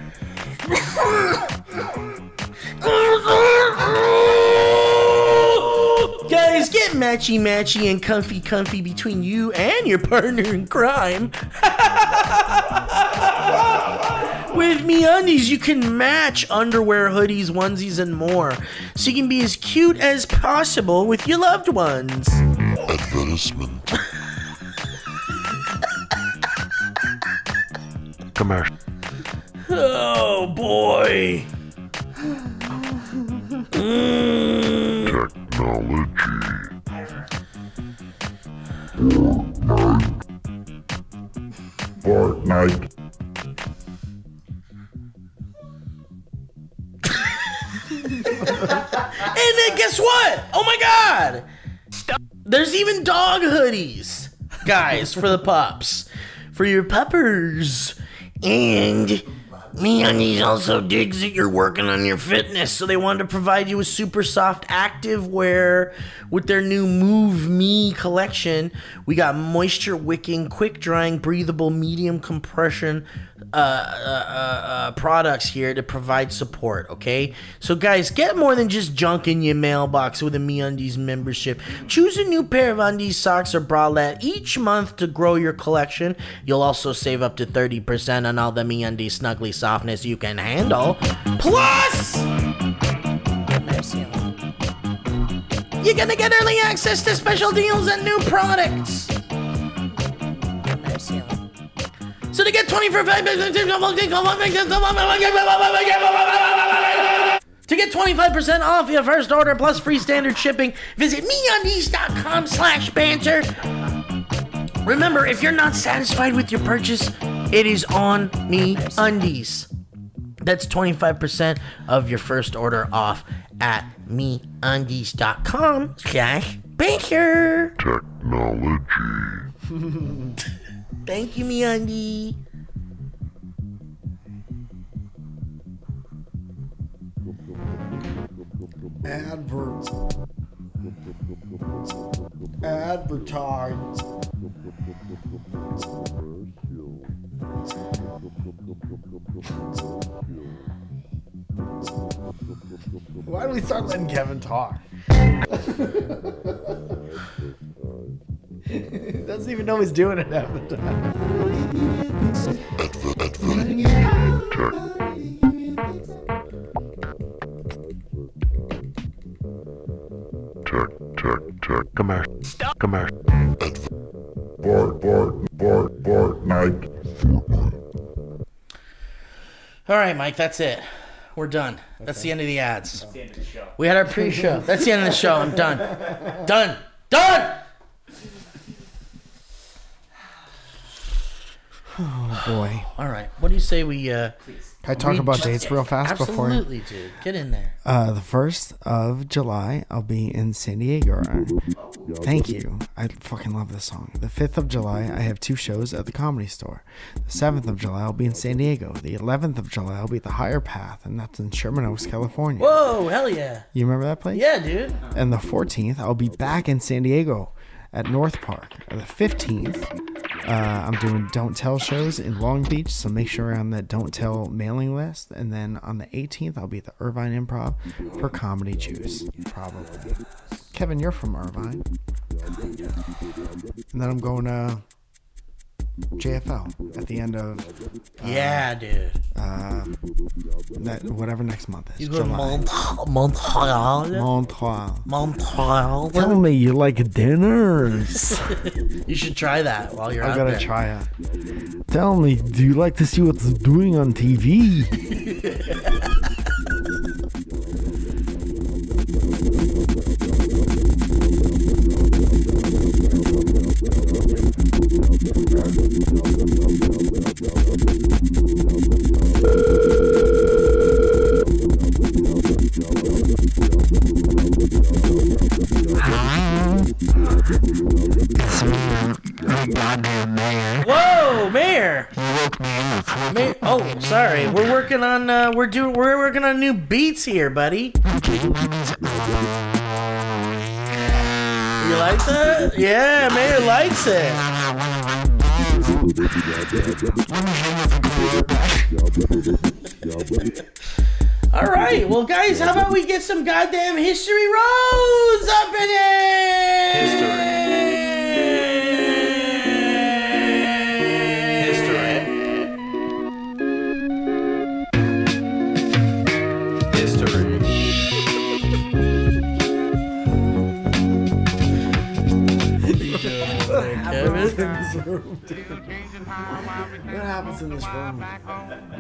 Guys, get matchy and comfy between you and your partner in crime. With MeUndies, you can match underwear, hoodies, onesies, and more, so you can be as cute as possible with your loved ones. Advertisement. Commercial. Oh boy. Fortnite. And then guess what? Oh my god! There's even dog hoodies, guys, for the pups. For your puppers. And MeUndies also digs that you're working on your fitness, so they wanted to provide you with super soft active wear with their new Move Me collection. We got moisture wicking, quick drying, breathable, medium compression products here to provide support, okay? So guys, get more than just junk in your mailbox with a MeUndies membership. Choose a new pair of undies, socks, or bralette each month to grow your collection. You'll also save up to 30% on all the MeUndies snuggly softness you can handle. Plus, you're gonna get early access to special deals and new products. So to get 25% off your first order plus free standard shipping, visit MeUndies.com/banter. Remember, if you're not satisfied with your purchase, it is on MeUndies. That's 25% of your first order off at MeUndies.com/banter. Technology. Thank you, MeUndie. Advertise. Why don't we start letting Kevin talk? He doesn't even know he's doing it half the time. Fortnite. All right, Mike, that's it. We're done. That's the end of the ads. That's the end of the show. We had our pre-show. That's the end of the show. I'm done. Done. Oh boy. All right. What do you say we Please. Can I talk about dates real fast before? Absolutely, dude. Get in there. The 1st of July, I'll be in San Diego. Thank you. I fucking love this song. The 5th of July, I have 2 shows at the Comedy Store. The 7th of July, I'll be in San Diego. The 11th of July, I'll be at the Higher Path, and that's in Sherman Oaks, California. Whoa, hell yeah. You remember that place? Yeah, dude. And the 14th, I'll be back in San Diego at North Park. The 15th, I'm doing Don't Tell shows in Long Beach, so make sure you're on the Don't Tell mailing list. And then on the 18th, I'll be at the Irvine Improv for Comedy Juice, probably. Kevin, you're from Irvine. And then I'm going to JFL at the end of Yeah, dude. whatever next month is. You go to July. Montreal. Montreal. Tell me you like dinners. You should try that while you're I out gotta there. try it. Tell me, do you like to see what's doing on TV? Whoa, Mayor! Oh, sorry. We're working on we're working on new beats here, buddy. You like that? Yeah, Mayor likes it. All right, well, guys, how about we get some goddamn history roads up in it? What happens in this room?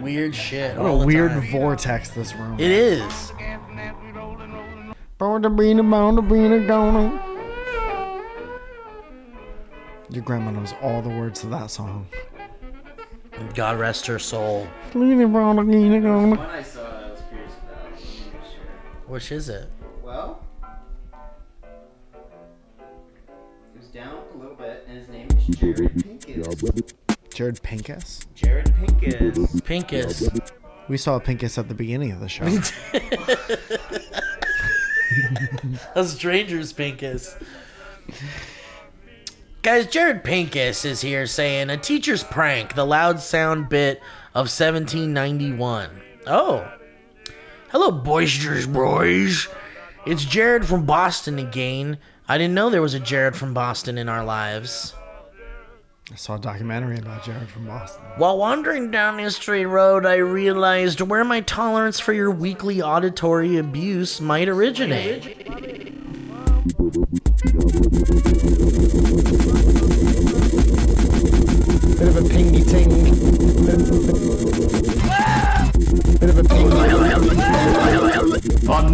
Weird shit. What all a the weird time. vortex this room. It is. Your grandma knows all the words to that song. God rest her soul. One I saw that I was curious about. Let me make sure. Which is it? Well, it was down a little bit, and his name is Jared Pincus. Jared Pincus? Jared Pincus. Pincus. We saw Pincus at the beginning of the show. A stranger's Pincus. Guys, Jared Pincus is here saying a teacher's prank, the loud sound bit of 1791. Oh. Hello, boisterous boys. It's Jared from Boston again. I didn't know there was a Jared from Boston in our lives. I saw a documentary about Jared from Boston. While wandering down History Road, I realized where my tolerance for your weekly auditory abuse might originate. Bit of a pingy ting. Bit of a pingy. I'm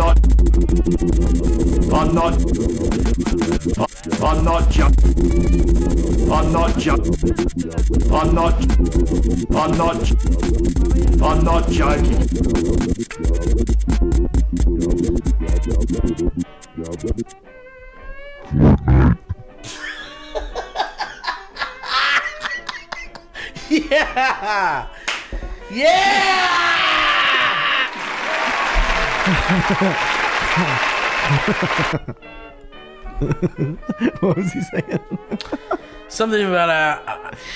not joking. Yeah! Yeah! What was he saying? Something about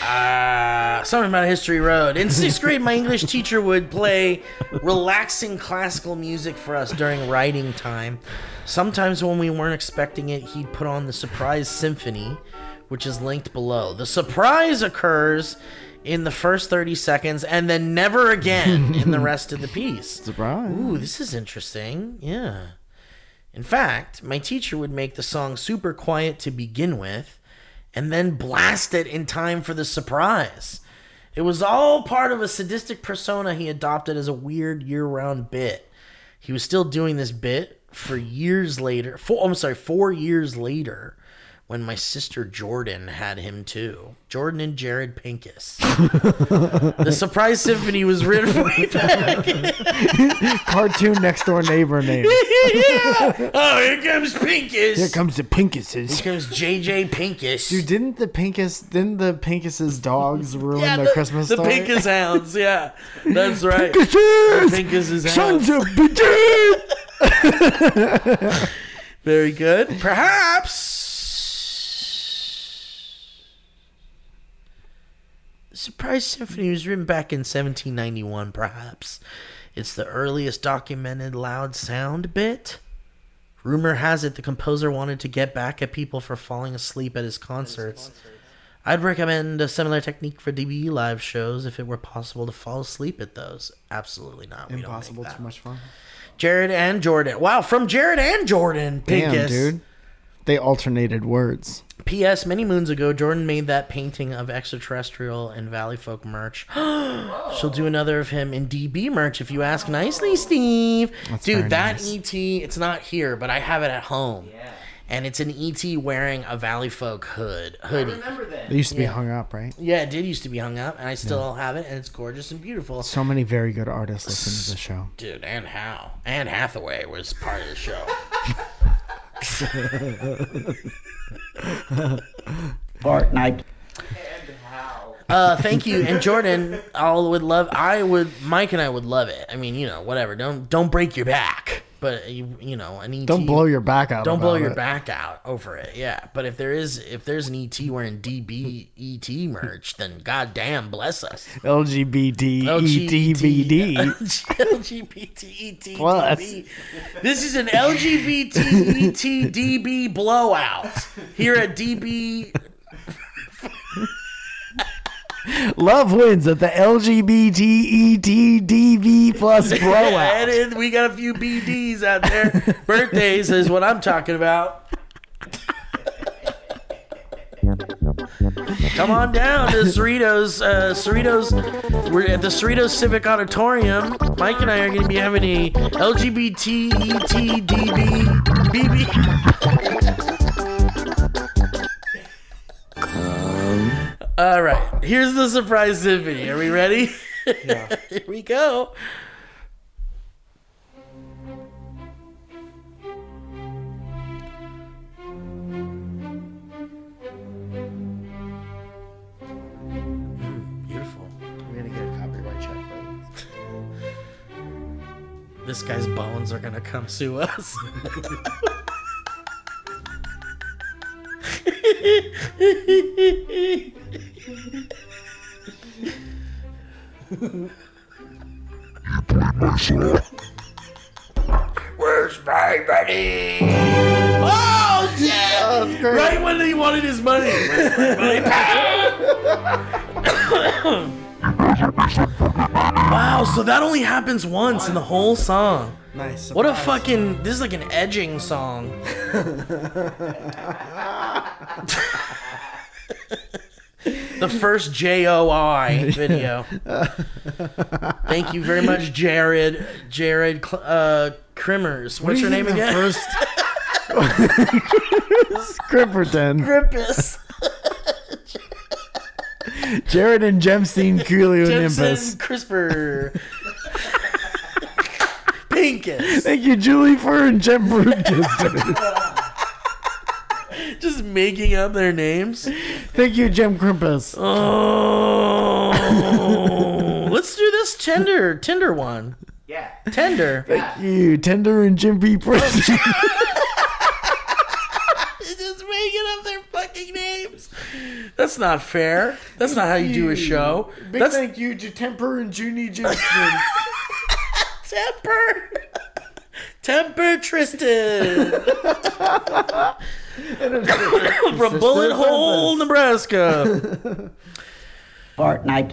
History Road. In 6th grade, my English teacher would play relaxing classical music for us during writing time. Sometimes when we weren't expecting it, he'd put on the surprise symphony, which is linked below. The surprise occurs in the first 30 seconds and then never again in the rest of the piece. Surprise. Ooh, this is interesting. Yeah. In fact, my teacher would make the song super quiet to begin with and then blast it in time for the surprise. It was all part of a sadistic persona he adopted as a weird year-round bit. He was still doing this bit for years later. 4 years later, when my sister Jordan had him too. Jordan and Jared Pincus. The surprise symphony was written way back. Cartoon next door neighbor name. Yeah. Oh, here comes Pincus. Here comes the Pincuses. Here comes JJ Pincus. Dude, didn't the Pincus's dogs ruin Yeah, the Christmas the story? Pincus hounds. Yeah, that's right. Pincuses! Pincus's Sons hounds. of bitches! Very good. Perhaps the surprise symphony was written back in 1791. Perhaps it's the earliest documented loud sound bit. Rumor has it the composer wanted to get back at people for falling asleep at his concerts. I'd recommend a similar technique for DB live shows if it were possible to fall asleep at those. Absolutely not. We Impossible. don't make Too much fun. Jared and Jordan. Wow, from Jared and Jordan. Damn, Pinkus. dude. They alternated words. P.S. Many moons ago, Jordan made that painting of extraterrestrial and Valley Folk merch. She'll do another of him in DB merch if you ask nicely, Steve. That's Dude, very that nice. E.T., it's not here, but I have it at home. Yeah. And it's an E.T. wearing a Valley Folk hoodie. I remember that. They used to be hung up, right? Yeah, it did used to be hung up, and I still have it, and it's gorgeous and beautiful. So many very good artists listen to the show. Dude, and how? Anne Hathaway was part of the show. Fortnite. Thank you. And Jordan, Mike and I would love it. I mean, you know, whatever. Don't break your back. But you know, an ET. Don't blow your back out. Don't blow about your it. back out over it. Yeah. But if there's an ET wearing DB ET merch, then goddamn bless us. LGBT ETBD. LGBT ET Plus. DB. This is an LGBT ET DB blowout here at DB. Love wins at the LGBT ETDB plus blowout. And we got a few BDs out there. Birthdays is what I'm talking about. Come on down to Cerritos. We're at the Cerritos Civic Auditorium. Mike and I are going to be having a LGBT ETDB BB. All right, here's the surprise symphony. Are we ready? Yeah. Here we go. Beautiful. We're gonna get a copyright check. This guy's bones are gonna come sue us. Where's my money? Oh shit! Oh, that's great. Right when he wanted his money. Where's my money? Wow, so that only happens once in the whole song. Nice. What a surprise. fucking... This is like an edging song. The first JOI video. Thank you very much, Jared. Crimmers. What's your name again? First. Scrimperton. Grippus. Jared and Gemstein Cumulonimbus. Jimson Crisper. Pinkus. Thank you, Julie, for and Gem Just making up their names. Thank you, Gem Crimpus. Oh. Let's do this Tinder one. Yeah. Tender. Thank you, Tender and Jim B. Preston. Just making up their fucking names. That's not fair. That's not how you do a show. Big That's thank you to Temper and Judy Jimson. Temper Tristan. From Bullet Hole, Nebraska. Fortnite.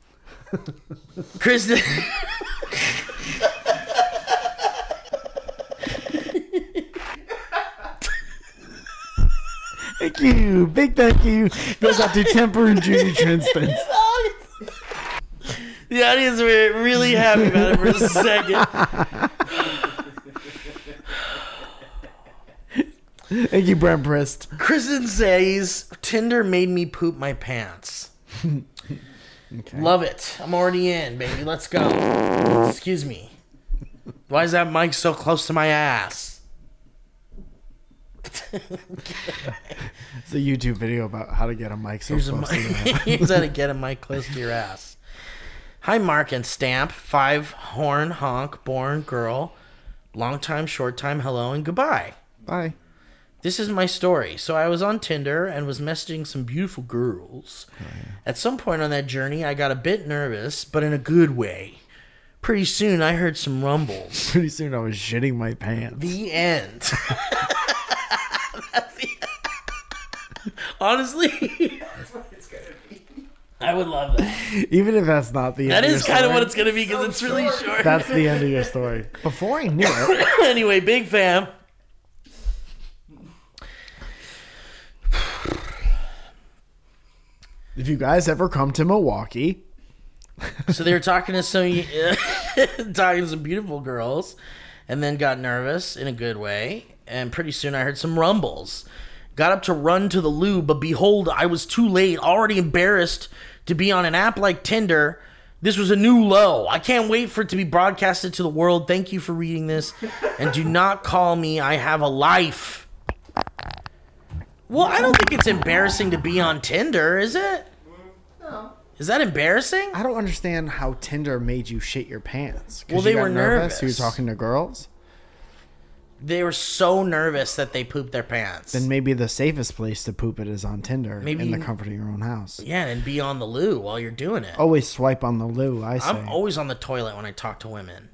Kristen. Thank you. Big thank you goes out to Temper and Judy Trinstance. The audience were really happy about it for a second. Thank you, Brent Prist. Kristen says, Tinder made me poop my pants. Okay. Love it. I'm already in, baby. Let's go. Excuse me. Why is that mic so close to my ass? It's a YouTube video about how to get a mic so Here's close to that. Here's how to get a mic close to your ass. Hi, Mark and Stamp. 5 horn honk born girl. Long time, short time, hello, and goodbye. Bye. This is my story. So I was on Tinder and was messaging some beautiful girls. At some point on that journey, I got a bit nervous, but in a good way. Pretty soon, I heard some rumbles. Pretty soon I was shitting my pants. The end. That's the Honestly, That's what it's gonna be. I would love that. Even if that's not the end That of your is kind of story, what it's going to be because it's really short. That's the end of your story. Before I knew it, Anyway, big fan. if you guys ever come to Milwaukee, So they were talking to some beautiful girls, and then got nervous in a good way. And pretty soon I heard some rumbles. Got up to run to the loo, but behold, I was too late. Already embarrassed to be on an app like Tinder. This was a new low. I can't wait for it to be broadcasted to the world. Thank you for reading this, and do not call me. I have a life. Well, I don't think it's embarrassing to be on Tinder, is it? No. Is that embarrassing? I don't understand how Tinder made you shit your pants. 'Cause Well, they you got were nervous. You were talking to girls? They were so nervous that they pooped their pants. Then maybe the safest place to poop it is on Tinder, Maybe in the you- comfort of your own house. Yeah, and be on the loo while you're doing it. Always swipe on the loo, I say. I'm always on the toilet when I talk to women.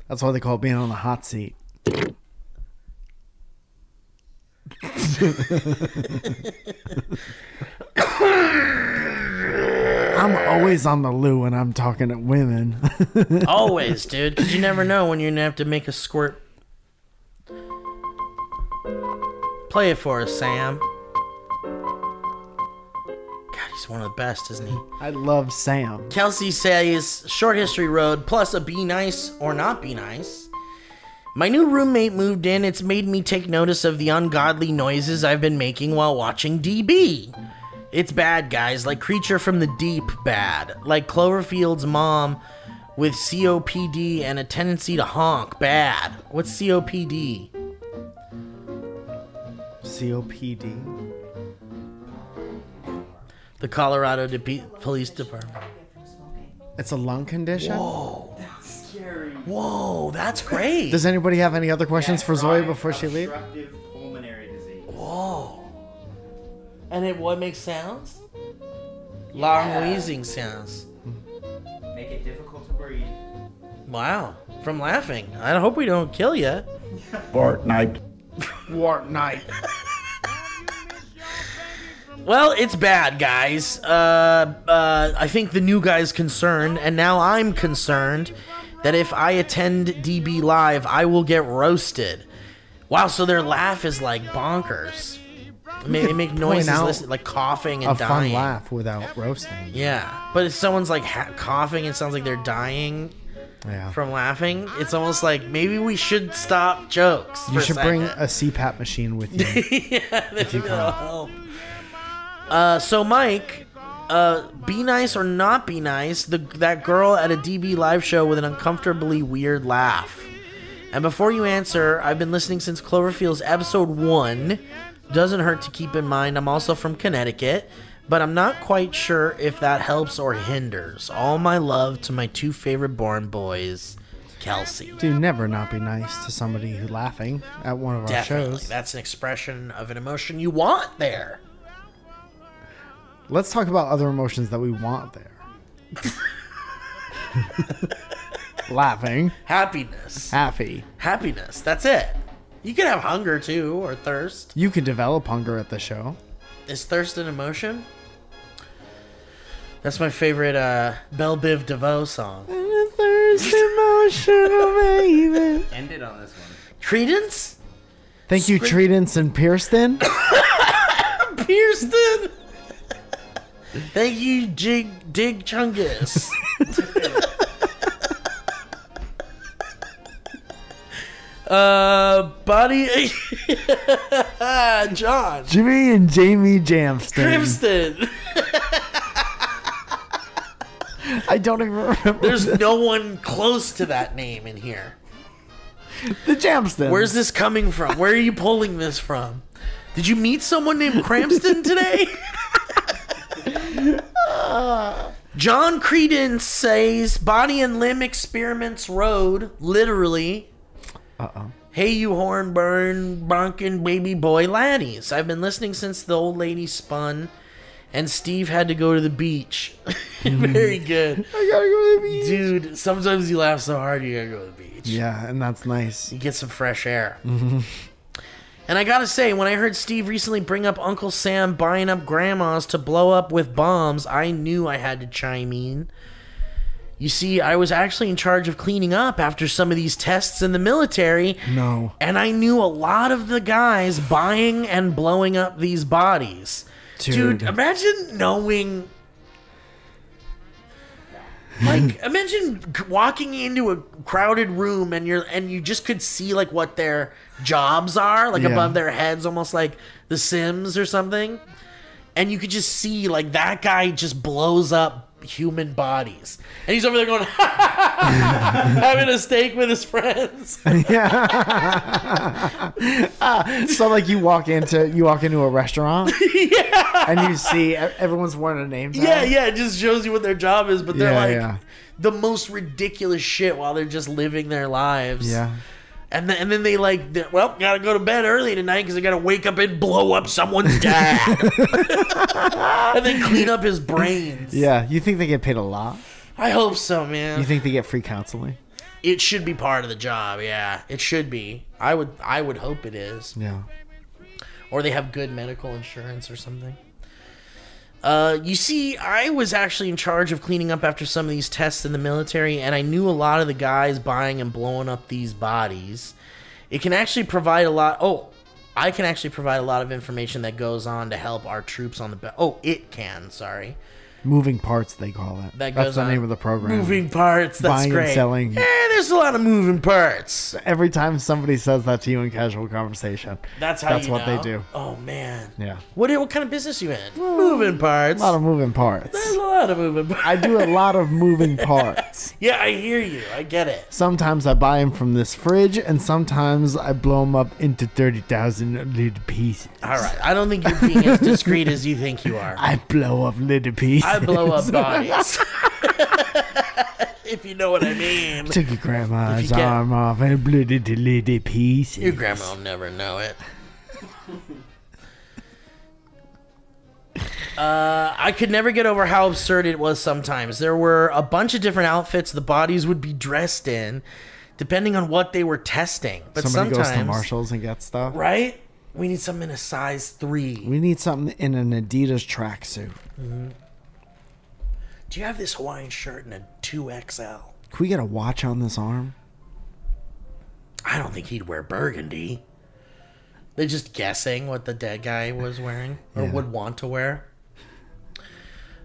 That's why they call it being on the hot seat. I'm always on the loo when I'm talking to women. Always, dude, because you never know when you're gonna have to make a squirt. Play it for us, Sam. God, he's one of the best, isn't he? I love Sam. Kelsey says, short history road, plus a be nice or not be nice. My new roommate moved in. It's made me take notice of the ungodly noises I've been making while watching DB. It's bad, guys, like Creature from the Deep bad. Like Cloverfield's mom with COPD and a tendency to honk bad. What's COPD? COPD? The Colorado Police Department. It's a lung condition? Scary. Whoa, that's great. Does anybody have any other questions for Zoe before she leaves? Obstructive pulmonary disease. Whoa. And what makes sounds? Long wheezing sounds. Make it difficult to breathe. Wow. From laughing. I hope we don't kill you. Fortnite. Wart night. Well, it's bad, guys. I think the new guy's concerned, and now I'm concerned that if I attend DB Live, I will get roasted. Wow, so their laugh is like bonkers. They make noises out like coughing and A dying. fun laugh without roasting. Yeah, but if someone's like coughing, it sounds like they're dying Yeah. from laughing. It's almost like maybe we should stop jokes. You for should a bring second. a CPAP machine with you. Yeah, maybe that'll help. So Mike, be nice or not be nice, that girl at a DB live show with an uncomfortably weird laugh. And before you answer, I've been listening since Cloverfield's episode 1. Doesn't hurt to keep in mind I'm also from Connecticut, but I'm not quite sure if that helps or hinders. All my love to my two favorite born boys, Kelsey. Do never not be nice to somebody who's laughing at one of our Definitely. shows. That's an expression of an emotion you want there. Let's talk about other emotions that we want there. Laughing. Happiness. Happy. Happiness. That's it. You can have hunger too, or thirst. You can develop hunger at the show. Is thirst an emotion? That's my favorite Belle Biv DeVoe song. Thirst emotional, baby. End it on this one. Credence? Thank you, Trinstance and Pearston. Pearston! Thank you, Dig Chungus. Buddy... John. Jimmy and Jamie Jamston. Crimston. I don't even remember. There's no one close to that name in here. the Jamston. Where's this coming from? Where are you pulling this from? Did you meet someone named Crampston today? John Credence says Body and Limb Experiments Road, literally. Uh-oh. Hey, you horn-burn, bonkin' baby boy laddies. I've been listening since the old lady spun and Steve had to go to the beach. Very good. I gotta go to the beach. Dude, sometimes you laugh so hard you gotta go to the beach. Yeah, and that's nice. You get some fresh air. And I gotta say, when I heard Steve recently bring up Uncle Sam buying up grandmas to blow up with bombs, I knew I had to chime in. You see, I was actually in charge of cleaning up after some of these tests in the military. No. And I knew a lot of the guys buying and blowing up these bodies. Dude, imagine knowing... Like, imagine walking into a crowded room and you just could see like what their jobs are, like above their heads, almost like The Sims or something. And you could just see like that guy just blows up human bodies, and he's over there going having a steak with his friends. So like you walk into a restaurant, and you see everyone's wearing a name tag. Yeah, it just shows you what their job is, but they're the most ridiculous shit while they're just living their lives. Yeah. And then they gotta go to bed early tonight because I gotta wake up and blow up someone's dad. And then clean up his brains. Yeah, you think they get paid a lot? I hope so, man. You think they get free counseling? It should be part of the job, yeah. It should be. I would hope it is. Yeah. Or they have good medical insurance or something. You see, I was actually in charge of cleaning up after some of these tests in the military, and I knew a lot of the guys buying and blowing up these bodies. It can actually provide a lot... I can actually provide a lot of information that goes on to help our troops on the... it can, sorry. Moving parts, they call it. That's the name of the program. Moving parts, that's Buying great. And selling. There's a lot of moving parts. Every time somebody says that to you in casual conversation, that's what they do. Oh, man. Yeah. What kind of business you in? Moving parts. A lot of moving parts. There's a lot of moving parts. I do a lot of moving parts. Yeah, I hear you. I get it. Sometimes I buy them from this fridge, and sometimes I blow them up into 30,000 little pieces. All right. I don't think you're being as discreet as you think you are. I blow up little pieces. I blow up bodies. If you know what I mean. Took your grandma's arm off and blew it into little pieces. Your grandma will never know it. I could never get over how absurd it was sometimes. There were a bunch of different outfits the bodies would be dressed in, depending on what they were testing. But somebody sometimes goes to Marshall's and gets stuff. Right? We need something in a size 3. We need something in an Adidas tracksuit. Mm-hmm. Do you have this Hawaiian shirt in a 2XL? Can we get a watch on this arm? I don't think he'd wear burgundy. They're just guessing what the dead guy was wearing or would want to wear.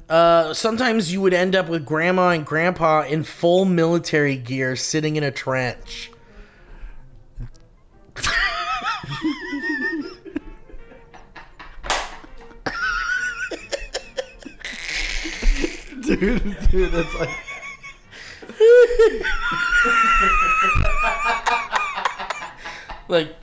Sometimes you would end up with grandma and grandpa in full military gear sitting in a trench. Dude, that's like... Like...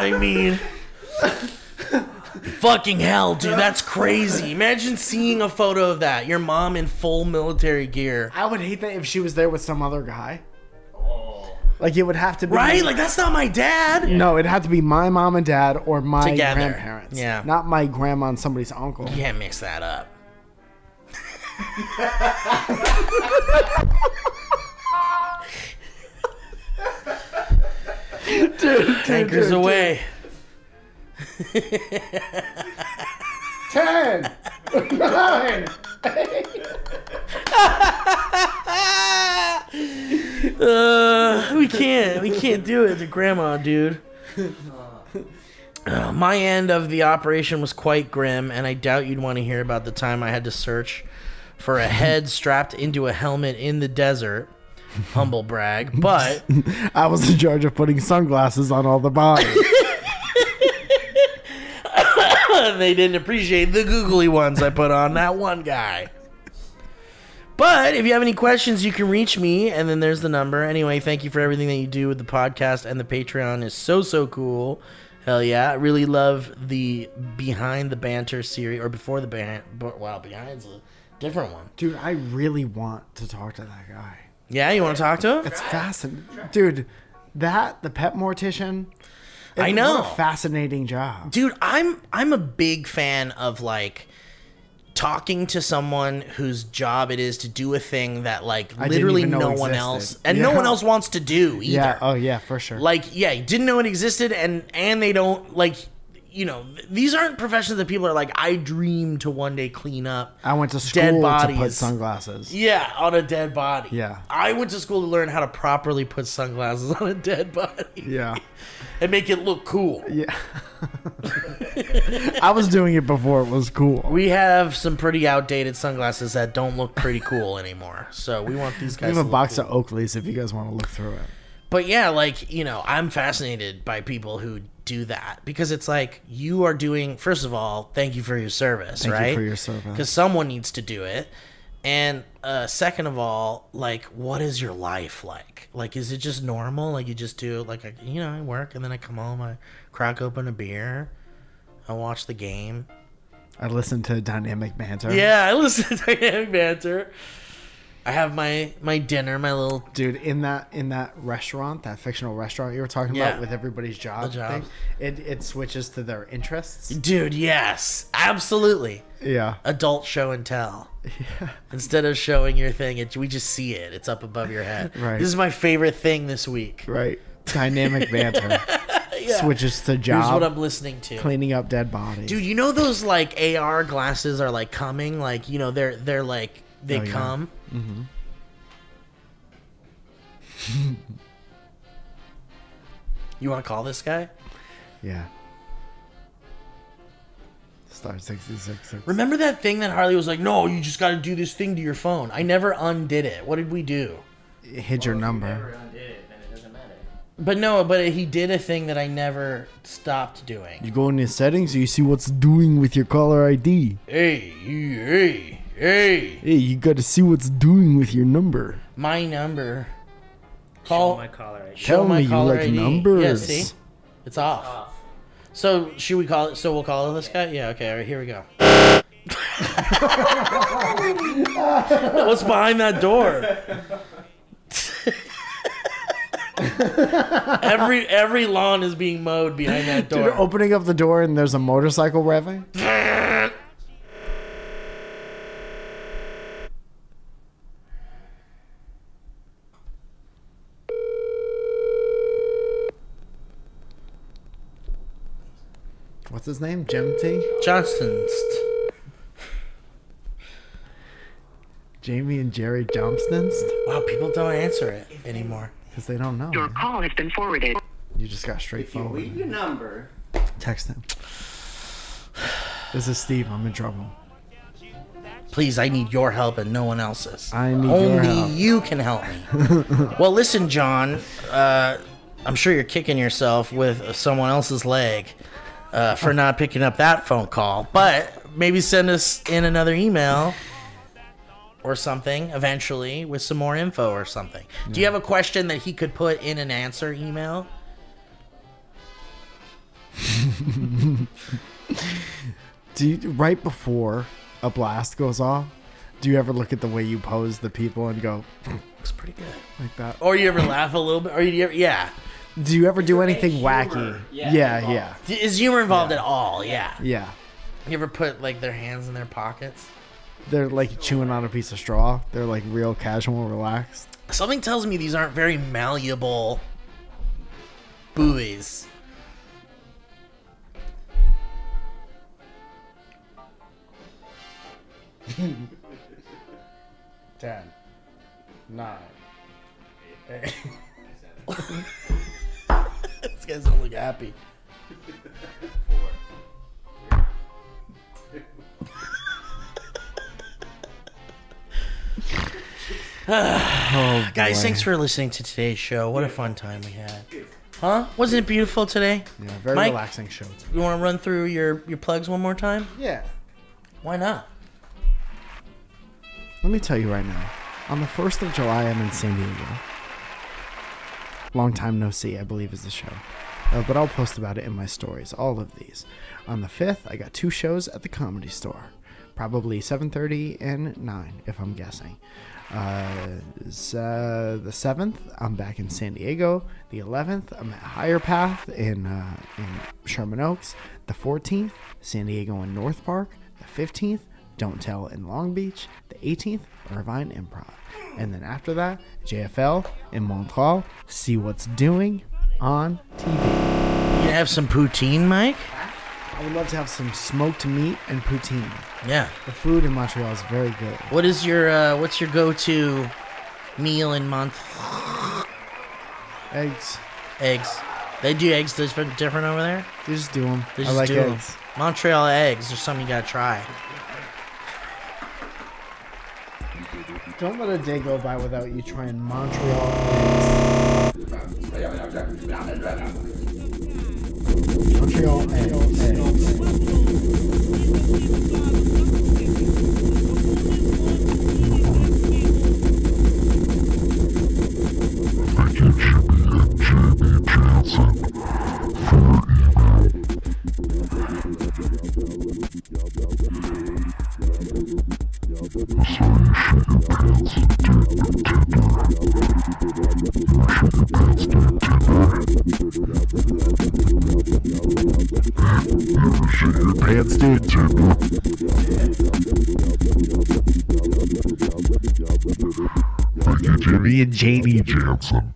I mean... Fucking hell, dude, that's crazy. Imagine seeing a photo of that. Your mom in full military gear. I would hate that if she was there with some other guy. Like, it would have to be... Right? Like, that's not my dad. No, it'd have to be my mom and dad or my Together. grandparents. Yeah. Not my grandma and somebody's uncle. You can't mix that up. Tankers away. 10, 9, 8. We can't do it to grandma, dude. My end of the operation was quite grim, and I doubt you'd want to hear about the time I had to search for a head strapped into a helmet in the desert. Humble brag, but I was in charge of putting sunglasses on all the bodies. They didn't appreciate the googly ones I put on that one guy. But if you have any questions, you can reach me, and then there's the number. Anyway, thank you for everything that you do with the podcast, and the Patreon is so cool. Hell yeah. I really love the Behind the Banter series, or before the Banter. Wow, Behind's a different one. Dude, I really want to talk to that guy. Yeah, you want to talk to him? It's fascinating. Dude, That, the pet mortician. I know. What a fascinating job. Dude, I'm a big fan of like talking to someone whose job it is to do a thing that like I didn't literally even know no one existed. else and no one else wants to do either. Yeah. Oh yeah, for sure. Like, yeah, you didn't know it existed, and they don't, like, you know, these aren't professions that people are like, I dream to one day clean up. I went to dead school to bodies. put sunglasses. Yeah, on a dead body. Yeah. I went to school to learn how to properly put sunglasses on a dead body. Yeah. And make it look cool. Yeah. I was doing it before it was cool. We have some pretty outdated sunglasses that don't look pretty cool anymore. So we want these We guys have to a look box cool. of Oakleys if you guys want to look through it. But yeah, like, you know, I'm fascinated by people who do that because it's like you are doing, first of all, thank you for your service, Thank right? you for your service. Because someone needs to do it. And second of all, like, what is your life like? Like, is it just normal? Like, you just do, like, I work and then I come home, I crack open a beer, I watch the game. I listened to Dynamic Banter. Yeah, I listen to Dynamic Banter. I have my dinner, my little... Dude, in that restaurant, that fictional restaurant you were talking Yeah. about with everybody's job The jobs. thing, it switches to their interests. Dude, yes, absolutely. Yeah. Adult show and tell. Yeah. Instead of showing your thing, we just see it. It's up above your head. Right. This is my favorite thing this week. Right. Dynamic Banter. Yeah. Switches to job. Here's what I'm listening to. Cleaning up dead bodies. Dude, you know those like AR glasses are like coming? Like, you know, they're like, they Oh, yeah. come. Mm-hmm. You want to call this guy? Yeah. Star 666. Remember that thing that Harley was like, no, you just got to do this thing to your phone. I never undid it. What did we do? It hid your number. Never undid it, then it doesn't matter. But he did a thing that I never stopped doing. You go in your settings, you see what's doing with your caller ID. Hey. Hey, you gotta see what's doing with your number. My number. Show Call. my caller ID. Show Tell my me you caller like ID. numbers. Yeah, see? It's off. Off. So, should we call it? So, we'll call this guy? Yeah, okay, all right, here we go. What's behind that door? every lawn is being mowed behind that door. Dude, opening up the door and there's a motorcycle revving. What's his name? Jim T? Johnston's. Jamie and Jerry Johnston's? Wow, people don't answer it anymore. Because they don't know. Your man. call has been forwarded. You just got straight If you phone. leave your number, Text him. This is Steve. I'm in trouble. Please, I need your help and no one else's. I need Only your help. you can help me. Well, listen, John. I'm sure you're kicking yourself with someone else's leg for not picking up that phone call. But maybe send us in another email or something eventually with some more info or something. Do you have a question that he could put in an answer email? Right before a blast goes off, do you ever look at the way you pose the people and go Looks pretty good. like that? Or you ever laugh a little bit? Or you ever, yeah. Do you ever do anything humor. wacky? Yeah, Yeah. Is humor involved at all? Yeah. Yeah. You ever put like their hands in their pockets? They're like chewing on a piece of straw. They're like real casual, relaxed. Something tells me these aren't very malleable buoys. Ten. 9. This guys don't look happy. Oh, Guys, boy. thanks for listening to today's show. What a fun time we had. Huh? Wasn't it beautiful today? Yeah, very Mike? relaxing show. You want to run through your plugs one more time? Yeah. Why not? Let me tell you right now. On the 1st of July, I'm in San Diego. Long time no see, I believe is the show. But I'll post about it in my stories, all of these. On the 5th, I got 2 shows at the Comedy Store. probably 7:30 and 9, if I'm guessing. The 7th, I'm back in San Diego. The 11th, I'm at Higher Path in Sherman Oaks. The 14th, San Diego and North Park. The 15th, Don't Tell in Long Beach. The 18th, Irvine Improv. And then after that, JFL in Montreal. See what's doing on TV. You have some poutine, Mike? I would love to have some smoked meat and poutine. Yeah. The food in Montreal is very good. What is your what's your go-to meal in Eggs. Eggs. They do eggs different over there? They just do them. They I just like do 'em. eggs. Montreal eggs. There's something you gotta try. Don't let a day go by without you trying Montreal eggs. Montreal eggs. Pants did too. Thank you, Jimmy and Jamie Jansen.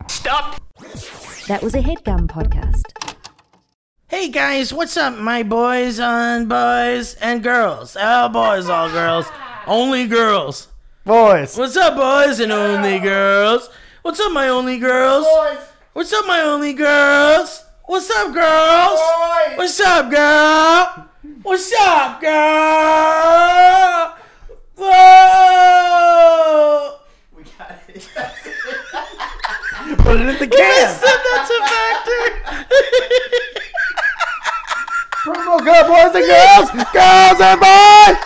That was a HeadGum podcast. Hey guys, what's up, my boys and girls? Oh, boys, all girls. Only girls. Boys. What's up, boys and only girls? What's up, my only girls? Boys. What's up, my only girls? What's up, girls? Boys. What's up, girl? What's up, girl? Whoa! We got it. Put it in the can. Send that to Factor. Promo code, boys and girls. Girls and boys.